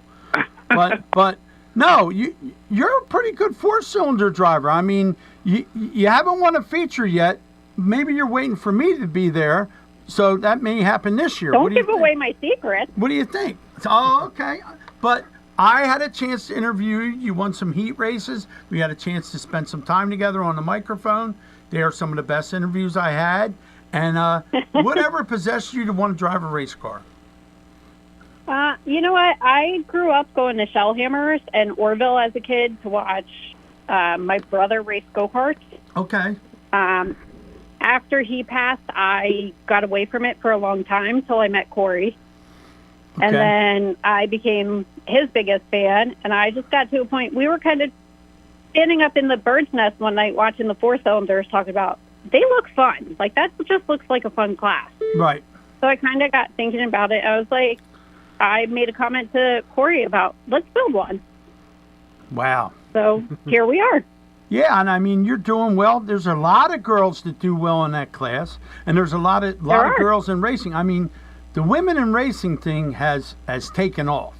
But no, you're a pretty good 4-cylinder driver. I mean, you haven't won a feature yet. Maybe you're waiting for me to be there, so that may happen this year. Don't give away my secret. What do you think? Oh, okay. But I had a chance to interview you. You won some heat races. We had a chance to spend some time together on the microphone. They are some of the best interviews I had. And whatever possessed you to want to drive a race car? You know what? I grew up going to Shellhammers and Orville as a kid to watch my brother race go-karts. Okay. After he passed, I got away from it for a long time till I met Corey. Okay. And then I became his biggest fan, and I just got to a point, we were kind of standing up in the bird's nest one night watching the 4-cylinders talking about, they look fun. Like, that just looks like a fun class. Right. So I kind of got thinking about it. I was like, I made a comment to Corey about, let's build one. Wow. So here we are. Yeah, and I mean, you're doing well. There's a lot of girls that do well in that class, and there's a lot of girls in racing. I mean, the women in racing thing has taken off,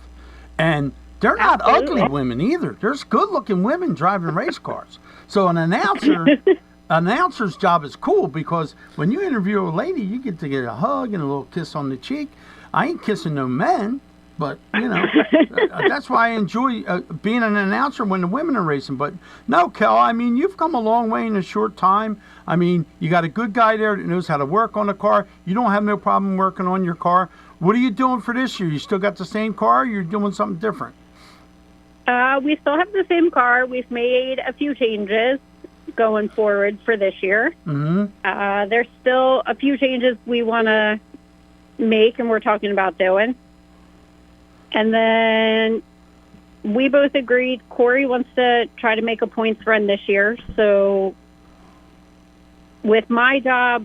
and they're not ugly women either. There's good-looking women driving race cars. So an announcer's job is cool because when you interview a lady, you get to get a hug and a little kiss on the cheek. I ain't kissing no men, but, you know, that's why I enjoy being an announcer when the women are racing. But, no, Kel, I mean, you've come a long way in a short time. I mean, you got a good guy there that knows how to work on the car. You don't have no problem working on your car. What are you doing for this year? You still got the same car or you're doing something different? We still have the same car. We've made a few changes going forward for this year. Mm-hmm. There's still a few changes we want to make and we're talking about doing. And then we both agreed Corey wants to try to make a points run this year. So with my job,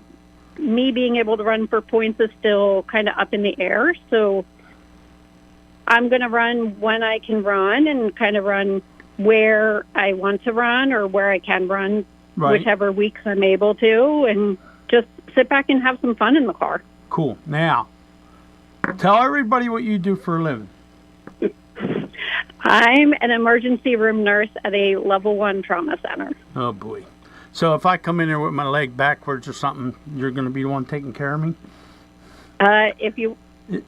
me being able to run for points is still kind of up in the air. So I'm going to run when I can run and kind of run where I want to run or where I can run, whichever weeks I'm able to, and just sit back and have some fun in the car. Cool. Now, tell everybody what you do for a living. I'm an emergency room nurse at a level 1 trauma center. Oh, boy. So if I come in there with my leg backwards or something, you're going to be the one taking care of me?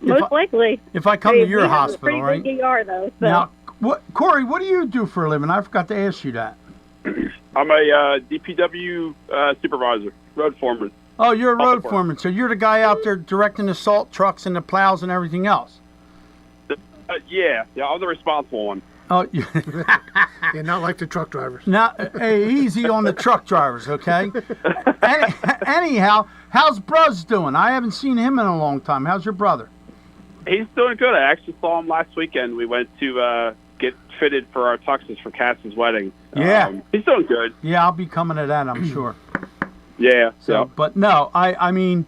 Most likely. If I come to your hospital, right? Pretty big ER, though. So. Now, Corey, what do you do for a living? I forgot to ask you that. I'm a DPW supervisor, road foreman. Oh, you're a road foreman. So you're the guy out there directing the salt trucks and the plows and everything else? Yeah, I'm the responsible one. Oh, yeah, not like the truck drivers. Now, hey, easy on the truck drivers, okay? Anyhow, how's Bruz doing? I haven't seen him in a long time. How's your brother? He's doing good. I actually saw him last weekend. We went to get fitted for our tuxes for Cass's wedding. Yeah. He's doing good. Yeah, I'll be coming to that, I'm sure. Yeah. So, But no, I mean,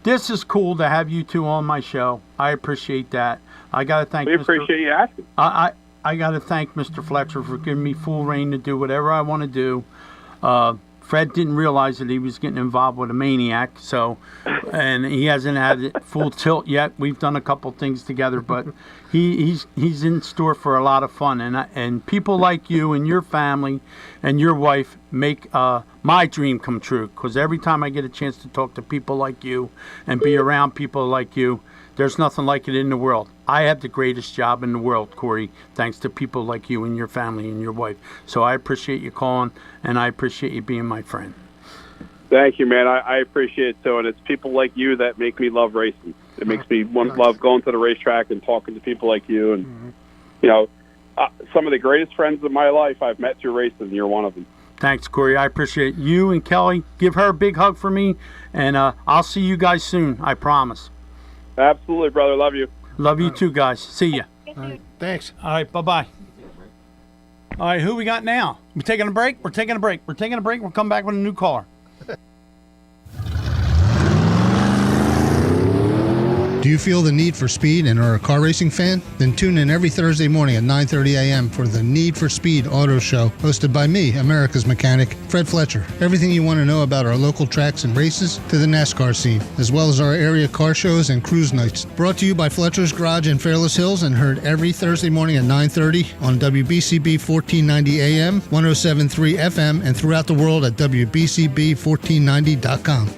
this is cool to have you two on my show. I appreciate that. I got to thank. We appreciate you asking. I got to thank Mr. Fletcher for giving me full reign to do whatever I want to do. Fred didn't realize that he was getting involved with a maniac, and he hasn't had it full tilt yet. We've done a couple things together, but he's in store for a lot of fun. And people like you and your family and your wife make my dream come true. Because every time I get a chance to talk to people like you and be around people like you, there's nothing like it in the world. I have the greatest job in the world, Corey, thanks to people like you and your family and your wife. So I appreciate you calling, and I appreciate you being my friend. Thank you, man. I appreciate it, too. And it's people like you that make me love racing. It makes me love going to the racetrack and talking to people like you. And, some of the greatest friends of my life I've met through racing, and you're one of them. Thanks, Corey. I appreciate you and Kelly. Give her a big hug for me, and I'll see you guys soon. I promise. Absolutely, brother. Love you. Love you too, guys. See ya. All right, thanks. All right, bye-bye. All right, who we got now? We taking a break? We're taking a break. We'll come back with a new caller. Do you feel the need for speed and are a car racing fan? Then tune in every Thursday morning at 9:30 a.m. for the Need for Speed Auto Show, hosted by me, America's mechanic, Fred Fletcher. Everything you want to know about our local tracks and races to the NASCAR scene, as well as our area car shows and cruise nights. Brought to you by Fletcher's Garage in Fairless Hills and heard every Thursday morning at 9:30 on WBCB 1490 AM, 107.3 FM, and throughout the world at WBCB1490.com.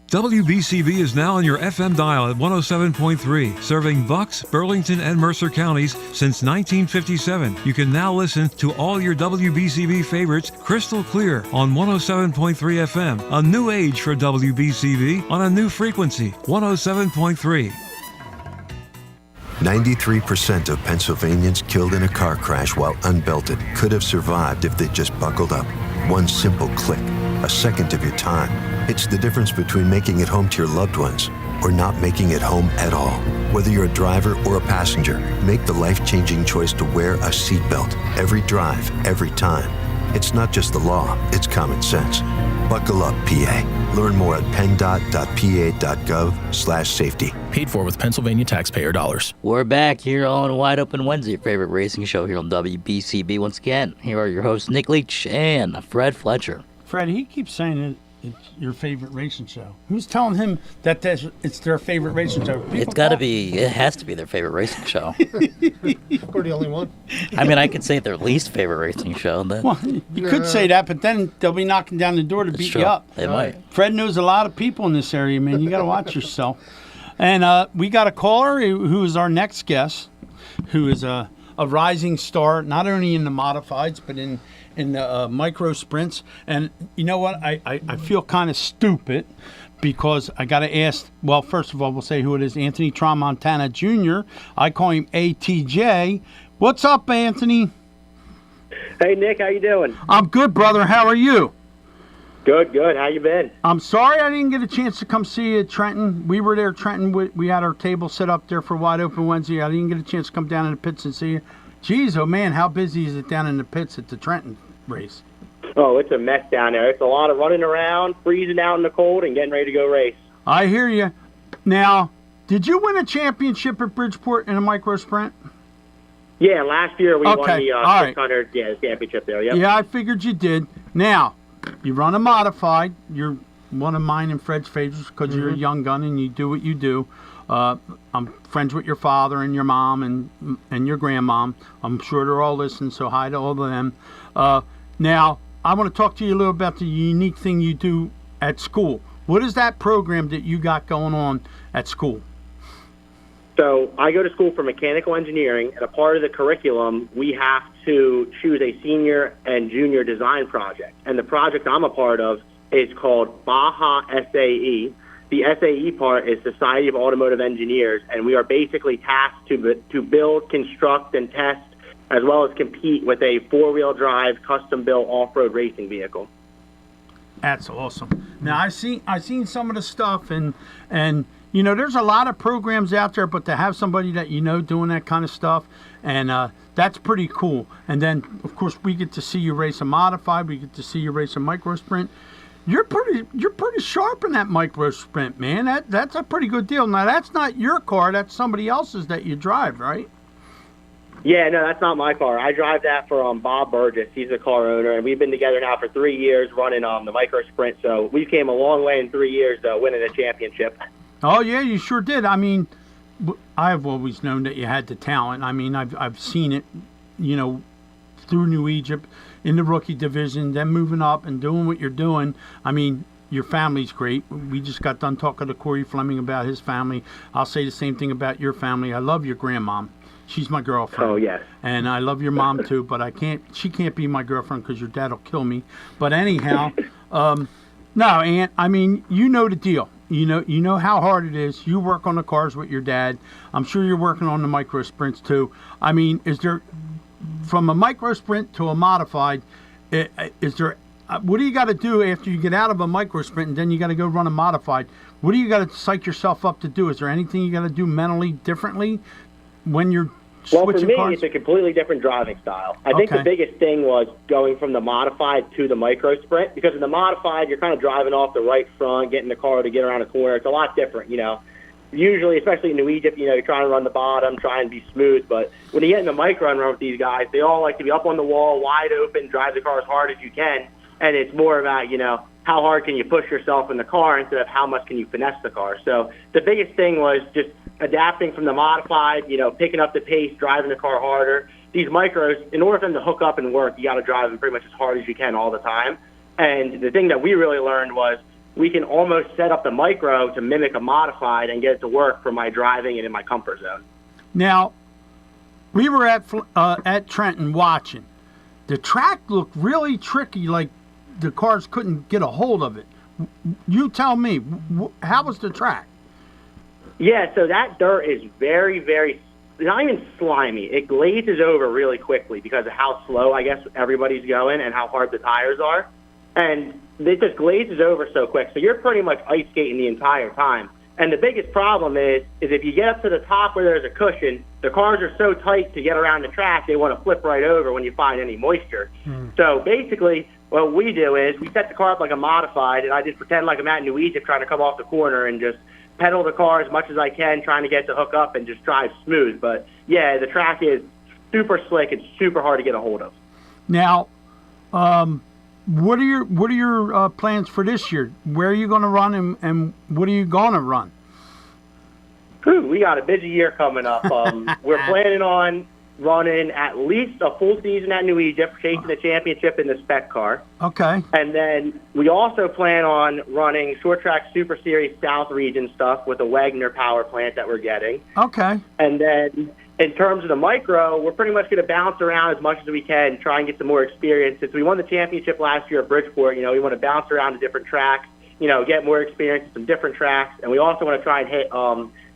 WBCB is now on your FM dial at 107.3, serving Bucks, Burlington, and Mercer counties since 1957. You can now listen to all your WBCB favorites crystal clear on 107.3 FM, a new age for WBCB on a new frequency, 107.3. 93% of Pennsylvanians killed in a car crash while unbelted could have survived if they just buckled up. One simple click, a second of your time. It's the difference between making it home to your loved ones or not making it home at all. Whether you're a driver or a passenger, make the life-changing choice to wear a seatbelt every drive, every time. It's not just the law, it's common sense. Buckle up, PA. Learn more at pendot.pa.gov/safety. Paid for with Pennsylvania taxpayer dollars. We're back here on Wide Open Wednesday, your favorite racing show here on WBCB. Once again, here are your hosts, Nick Leach and Fred Fletcher. Fred, he keeps saying it's your favorite racing show. Who's telling him that it's their favorite racing show? It has to be their favorite racing show. We're the only one. I mean, I could say their least favorite racing show. Well, you could say that, but then they'll be knocking down the door to beat you up. They might. Fred knows a lot of people in this area, man. You got to watch yourself. And we got a caller who is our next guest, who is a rising star, not only in the modifieds, but in the micro sprints. And you know what? I feel kind of stupid because I got to ask, well, first of all, we'll say who it is, Anthony Tramontana Jr. I call him ATJ. What's up, Anthony? Hey, Nick, how you doing? I'm good, brother. How are you? Good. How you been? I'm sorry I didn't get a chance to come see you at Trenton. We were there, Trenton. We had our table set up there for Wide Open Wednesday. I didn't get a chance to come down in the pits and see you. Jeez, oh man, how busy is it down in the pits at the Trenton race? Oh, it's a mess down there. It's a lot of running around, freezing out in the cold, and getting ready to go race. I hear you. Now, did you win a championship at Bridgeport in a micro sprint? Yeah, last year we won the all 600 championship there. Yep. Yeah, I figured you did. Now, you run a modified. You're one of mine and Fred's favorites because you're a young gun and you do what you do. I'm friends with your father and your mom and your grandmom. I'm sure they're all listening, so hi to all of them. Now, I want to talk to you a little about the unique thing you do at school. What is that program that you got going on at school? So I go to school for mechanical engineering, and a part of the curriculum, we have to choose a senior and junior design project. And the project I'm a part of is called Baja SAE. The SAE part is Society of Automotive Engineers, and we are basically tasked to build, construct, and test, as well as compete with a four-wheel drive, custom-built off-road racing vehicle. That's awesome. Now, I've seen some of the stuff, and you know, there's a lot of programs out there, but to have somebody that you know doing that kind of stuff, and that's pretty cool. And then, of course, we get to see you race a modified. We get to see you race a micro sprint. You're pretty sharp in that micro sprint, man. That's a pretty good deal. Now, that's not your car. That's somebody else's that you drive, right? Yeah, no, that's not my car. I drive that for Bob Burgess. He's the car owner, and we've been together now for 3 years running the Micro Sprint. So we came a long way in 3 years winning a championship. Oh, yeah, you sure did. I mean, I've always known that you had the talent. I mean, I've seen it, through New Egypt in the rookie division, then moving up and doing what you're doing. I mean, your family's great. We just got done talking to Corey Fleming about his family. I'll say the same thing about your family. I love your grandmom. She's my girlfriend. Oh, yes. And I love your mom, too, but she can't be my girlfriend because your dad will kill me. But anyhow, no, Aunt, I mean, you know the deal. You know how hard it is. You work on the cars with your dad. I'm sure you're working on the Micro Sprints, too. I mean, is there, from a Micro Sprint to a modified, is there, what do you got to do after you get out of a Micro Sprint and then you got to go run a modified? What do you got to psych yourself up to do? Is there anything you got to do mentally differently when you're Well, for switching me, cars? it's a completely different driving style. I think the biggest thing was going from the modified to the Micro Sprint, because in the modified, you're kind of driving off the right front, getting the car to get around a corner. It's a lot different, Usually, especially in New Egypt, you're trying to run the bottom, try and be smooth. But when you get in the micro and run with these guys, they all like to be up on the wall, wide open, drive the car as hard as you can. And it's more about, how hard can you push yourself in the car instead of how much can you finesse the car. So the biggest thing was just adapting from the modified, picking up the pace, driving the car harder. These micros, in order for them to hook up and work, you got to drive them pretty much as hard as you can all the time. And the thing that we really learned was we can almost set up the micro to mimic a modified and get it to work for my driving and in my comfort zone. Now, we were at Trenton watching. The track looked really tricky, like the cars couldn't get a hold of it. You tell me, how was the track? Yeah, so that dirt is very, very, not even slimy. It glazes over really quickly because of how slow, I guess, everybody's going and how hard the tires are. And it just glazes over so quick. So you're pretty much ice skating the entire time. And the biggest problem is if you get up to the top where there's a cushion, the cars are so tight to get around the track, they want to flip right over when you find any moisture. So basically, what we do is we set the car up like a modified, and I just pretend like I'm at New Egypt trying to come off the corner and just pedal the car as much as I can, trying to get to hook up and just drive smooth. But, yeah, the track is super slick. It's super hard to get a hold of. Now, what are your plans for this year? Where are you going to run, and what are you going to run? We got a busy year coming up. We're planning on running at least a full season at New Egypt, chasing the championship in the spec car. Okay. And then we also plan on running short track Super Series South region stuff with a Wagner power plant that we're getting. Okay. And then in terms of the micro, we're pretty much going to bounce around as much as we can, try and get some more experience. Since we won the championship last year at Bridgeport, we want to bounce around to different tracks, get more experience at some different tracks. And we also want to try and hit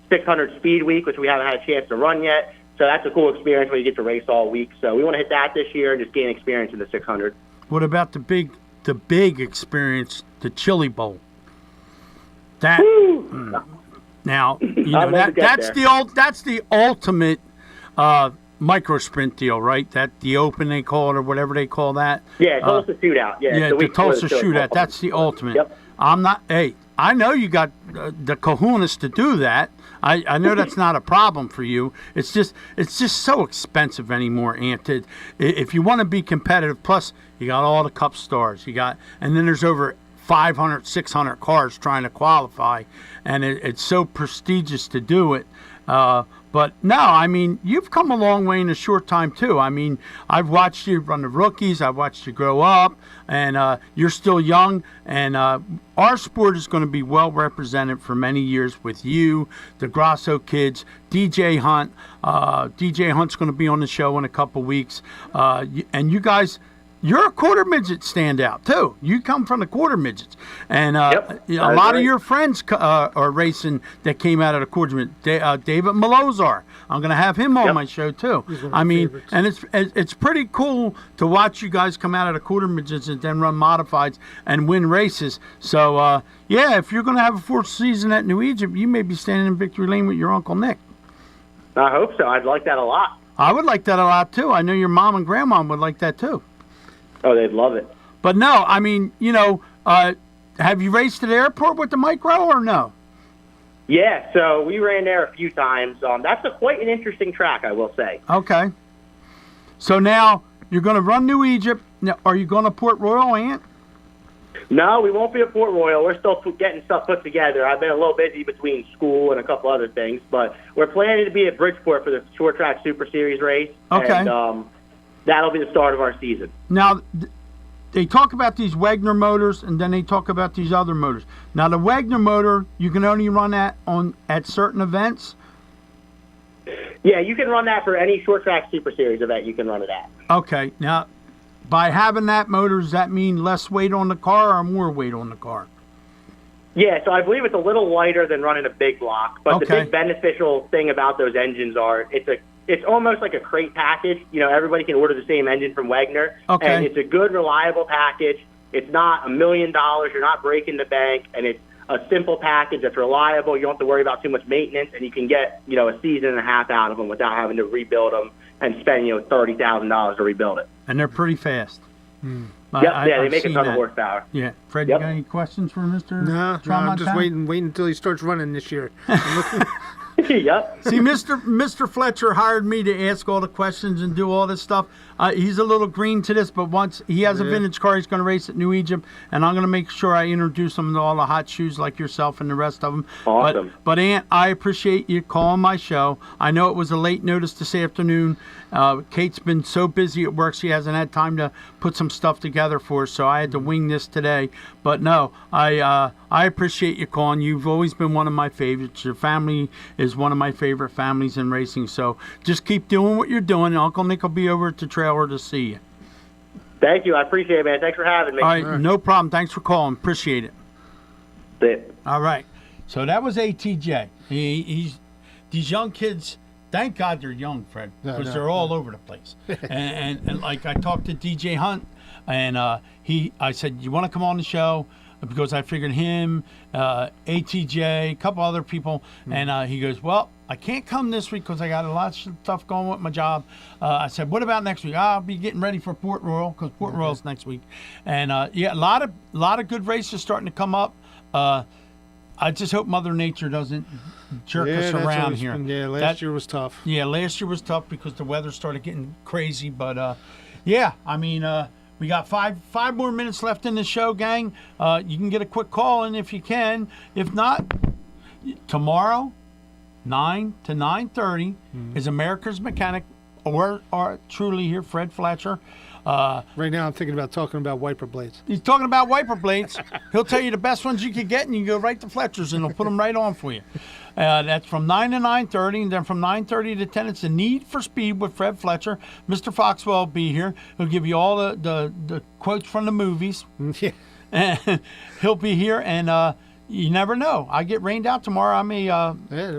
600 Speed Week, which we haven't had a chance to run yet. So that's a cool experience when you get to race all week. So we want to hit that this year and just gain experience in the 600. What about the big experience, the Chili Bowl? That now that's the ultimate micro sprint deal, right? That the Open they call it, or whatever they call that. Yeah, Tulsa Shootout. Yeah, the Tulsa Shootout. That's the ultimate. Yep. I know you got the kahunas to do that. I know that's not a problem for you. It's just so expensive anymore, Ant. If you want to be competitive, plus you got all the Cup stars, and then there's over 500, 600 cars trying to qualify, and it's so prestigious to do it. But no, I mean, you've come a long way in a short time, too. I mean, I've watched you run the rookies. I've watched you grow up, and you're still young. And our sport is going to be well represented for many years with you, the Grasso kids, DJ Hunt. DJ Hunt's going to be on the show in a couple weeks. And you guys... You're a quarter midget standout, too. You come from the quarter midgets. And a lot of your friends are racing that came out of the quarter midget. David Malozar. I'm going to have him on my show, too. I mean, favorites. And it's pretty cool to watch you guys come out of the quarter midgets and then run modifieds and win races. So, if you're going to have a fourth season at New Egypt, you may be standing in victory lane with your Uncle Nick. I hope so. I'd like that a lot. I would like that a lot, too. I know your mom and grandma would like that, too. Oh, they'd love it. But no, I mean, have you raced at the airport with the micro or no? Yeah, so we ran there a few times. That's quite an interesting track, I will say. Okay. So now you're going to run New Egypt. Now, are you going to Port Royal, Ant? No, we won't be at Port Royal. We're still getting stuff put together. I've been a little busy between school and a couple other things, but we're planning to be at Bridgeport for the Short Track Super Series race. Okay. And that'll be the start of our season. Now, they talk about these Wagner motors, and then they talk about these other motors. Now, the Wagner motor, you can only run that at certain events? Yeah, you can run that for any Short Track Super Series event. You can run it at. Okay. Now, by having that motor, does that mean less weight on the car or more weight on the car? Yeah, so I believe it's a little lighter than running a big block. But the Okay. big beneficial thing about those engines are it's almost like a crate package. You know, everybody can order the same engine from Wagner. Okay. And it's a good, reliable package. It's not $1 million. You're not breaking the bank. And it's a simple package that's reliable. You don't have to worry about too much maintenance. And you can get, a season and a half out of them without having to rebuild them and spend, $30,000 to rebuild it. And they're pretty fast. Yep, they I've make a seen ton that. of horsepower. Yeah. Fred, Yep. you got any questions for Mr. No, I'm just Tramontagne? waiting until he starts running this year. Yep. See, Mr. Fletcher hired me to ask all the questions and do all this stuff. He's a little green to this, but once he has a vintage car, he's going to race at New Egypt, and I'm going to make sure I introduce him to all the hot shoes like yourself and the rest of them. Awesome. But Ant, I appreciate you calling my show. I know it was a late notice this afternoon. Kate's been so busy at work, she hasn't had time to put some stuff together for us, so I had to wing this today. But no, I appreciate you calling. You've always been one of my favorites. Your family is one of my favorite families in racing, so just keep doing what you're doing. Uncle Nick will be over at the trailer to see you. Thank you. I appreciate it, man. Thanks for having me. All right, no problem. Thanks for calling. Appreciate it. See ya. All right. So that was ATJ. He's these young kids. Thank God they're young, Fred, because they're all over the place. and like I talked to DJ Hunt, and I said, "You want to come on the show?" Because I figured him, ATJ, a couple other people, and he goes, "Well, I can't come this week because I got a lot of stuff going with my job." I said, "What about next week?" I'll be getting ready for Port Royal because Port Royal's next week, and yeah, a lot of good races starting to come up. I just hope Mother Nature doesn't jerk us around here. Last year was tough. Yeah, last year was tough because the weather started getting crazy. But yeah, I mean, we got five more minutes left in the show, gang. You can get a quick call in if you can. If not, tomorrow, 9 to 9:30 is America's Mechanic, or truly here, Fred Fletcher. Right now I'm thinking about talking about wiper blades. He's talking about wiper blades. He'll tell you the best ones you could get, and you can go right to Fletcher's, and he'll put them right on for you. That's from 9 to 9:30, and then from 9:30 to 10, it's the Need for Speed with Fred Fletcher. Mr. Foxwell will be here. He'll give you all the quotes from the movies. Yeah. And he'll be here, and you never know. I get rained out tomorrow. I may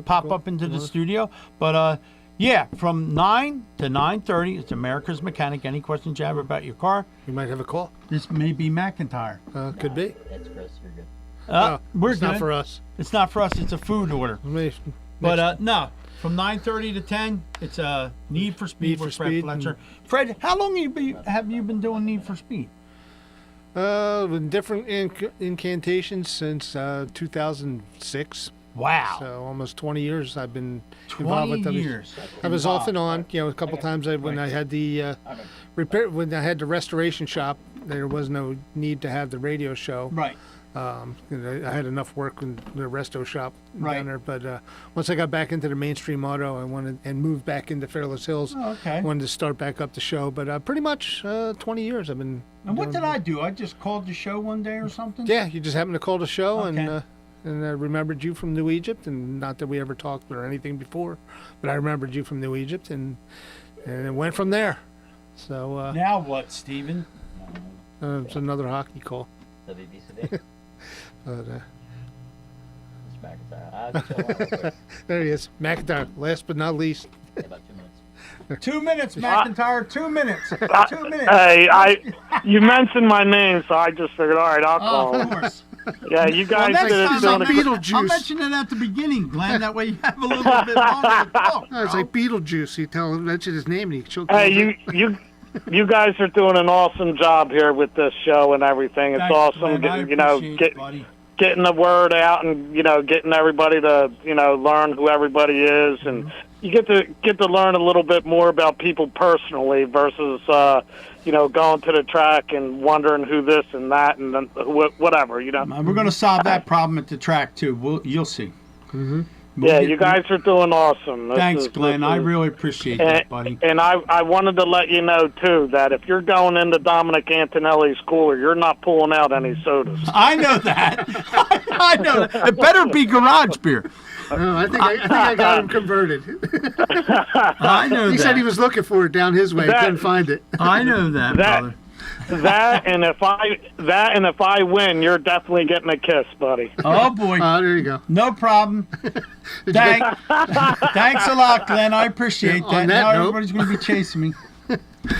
pop up into the studio, but yeah, from 9 to 9:30, it's America's Mechanic. Any questions you have about your car? You might have a call. This may be McIntyre. Could be. That's Chris. You're good. We're it's good. not for us. It's not for us. It's a food order. But no, from 9:30 to 10, it's Need for Speed with Fred Fletcher. Fred, how long have you been doing Need for Speed? With different incantations since 2006. Wow. So almost 20 years I've been involved with them. 20 years. I was off and on, a couple times when I had the when I had the restoration shop, there was no need to have the radio show. Right. I had enough work in the resto shop Right. down there, but once I got back into the mainstream auto, I wanted and moved back into Fairless Hills. Oh, okay. I wanted to start back up the show, but pretty much 20 years I've been. And what did I do? I just called the show one day or something? Yeah, you just happened to call the show Okay. and I remembered you from New Egypt, and not that we ever talked or anything before, but I remembered you from New Egypt, and it went from there. So now what, Steven? it's another hockey call. WBCB. But, It's McIntyre. there he is, McIntyre. Last but not least. About 2 minutes. 2 minutes, McIntyre. 2 minutes. 2 minutes. Hey, you mentioned my name, so I just figured, all right, I'll call. Of course. Yeah, you guys well, did it. next time I'll mention it at the beginning, Glenn. That way you have a little bit longer to talk. No, it's like Beetlejuice. You tell him, mention his name, and he Hey, you guys are doing an awesome job here with this show and everything. It's Thanks, awesome, Glenn. getting the word out and getting everybody to learn who everybody is and you get to learn a little bit more about people personally versus going to the track and wondering who this and that and then whatever. We're going to solve that problem at the track too. You'll see. Mm-hmm. Yeah, you guys are doing awesome. Thanks, Glenn. I really appreciate that, buddy. And I wanted to let you know, too, that if you're going into Dominic Antonelli's cooler, you're not pulling out any sodas. I know that. I know that. It better be garage beer. I think I got him converted. I know he that. said he was looking for it down his way. Couldn't find it. I know that, brother. That and if I win, you're definitely getting a kiss, buddy. Oh boy! There you go. No problem. Thanks a lot, Glenn. I appreciate that. Now everybody's going to be chasing me. All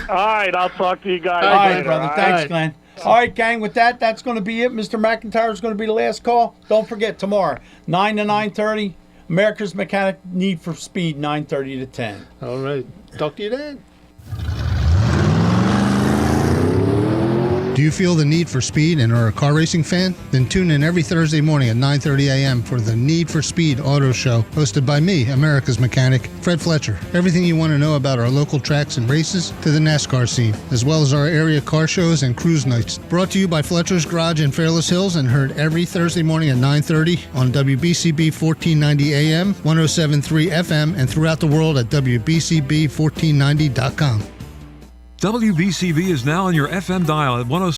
right, I'll talk to you guys. All right, later. brother. Thanks, Glenn. All right, gang. With that, that's going to be it. Mr. McIntyre is going to be the last call. Don't forget tomorrow, 9 to 9:30. America's Mechanic Need for Speed, 9:30 to 10. All right. Talk to you then. Do you feel the need for speed and are a car racing fan? Then tune in every Thursday morning at 9:30 a.m. for the Need for Speed Auto Show, hosted by me, America's Mechanic, Fred Fletcher. Everything you want to know about our local tracks and races to the NASCAR scene, as well as our area car shows and cruise nights. Brought to you by Fletcher's Garage in Fairless Hills and heard every Thursday morning at 9:30 on WBCB 1490 AM, 107.3 FM, and throughout the world at WBCB1490.com. WBCB is now on your FM dial at 107.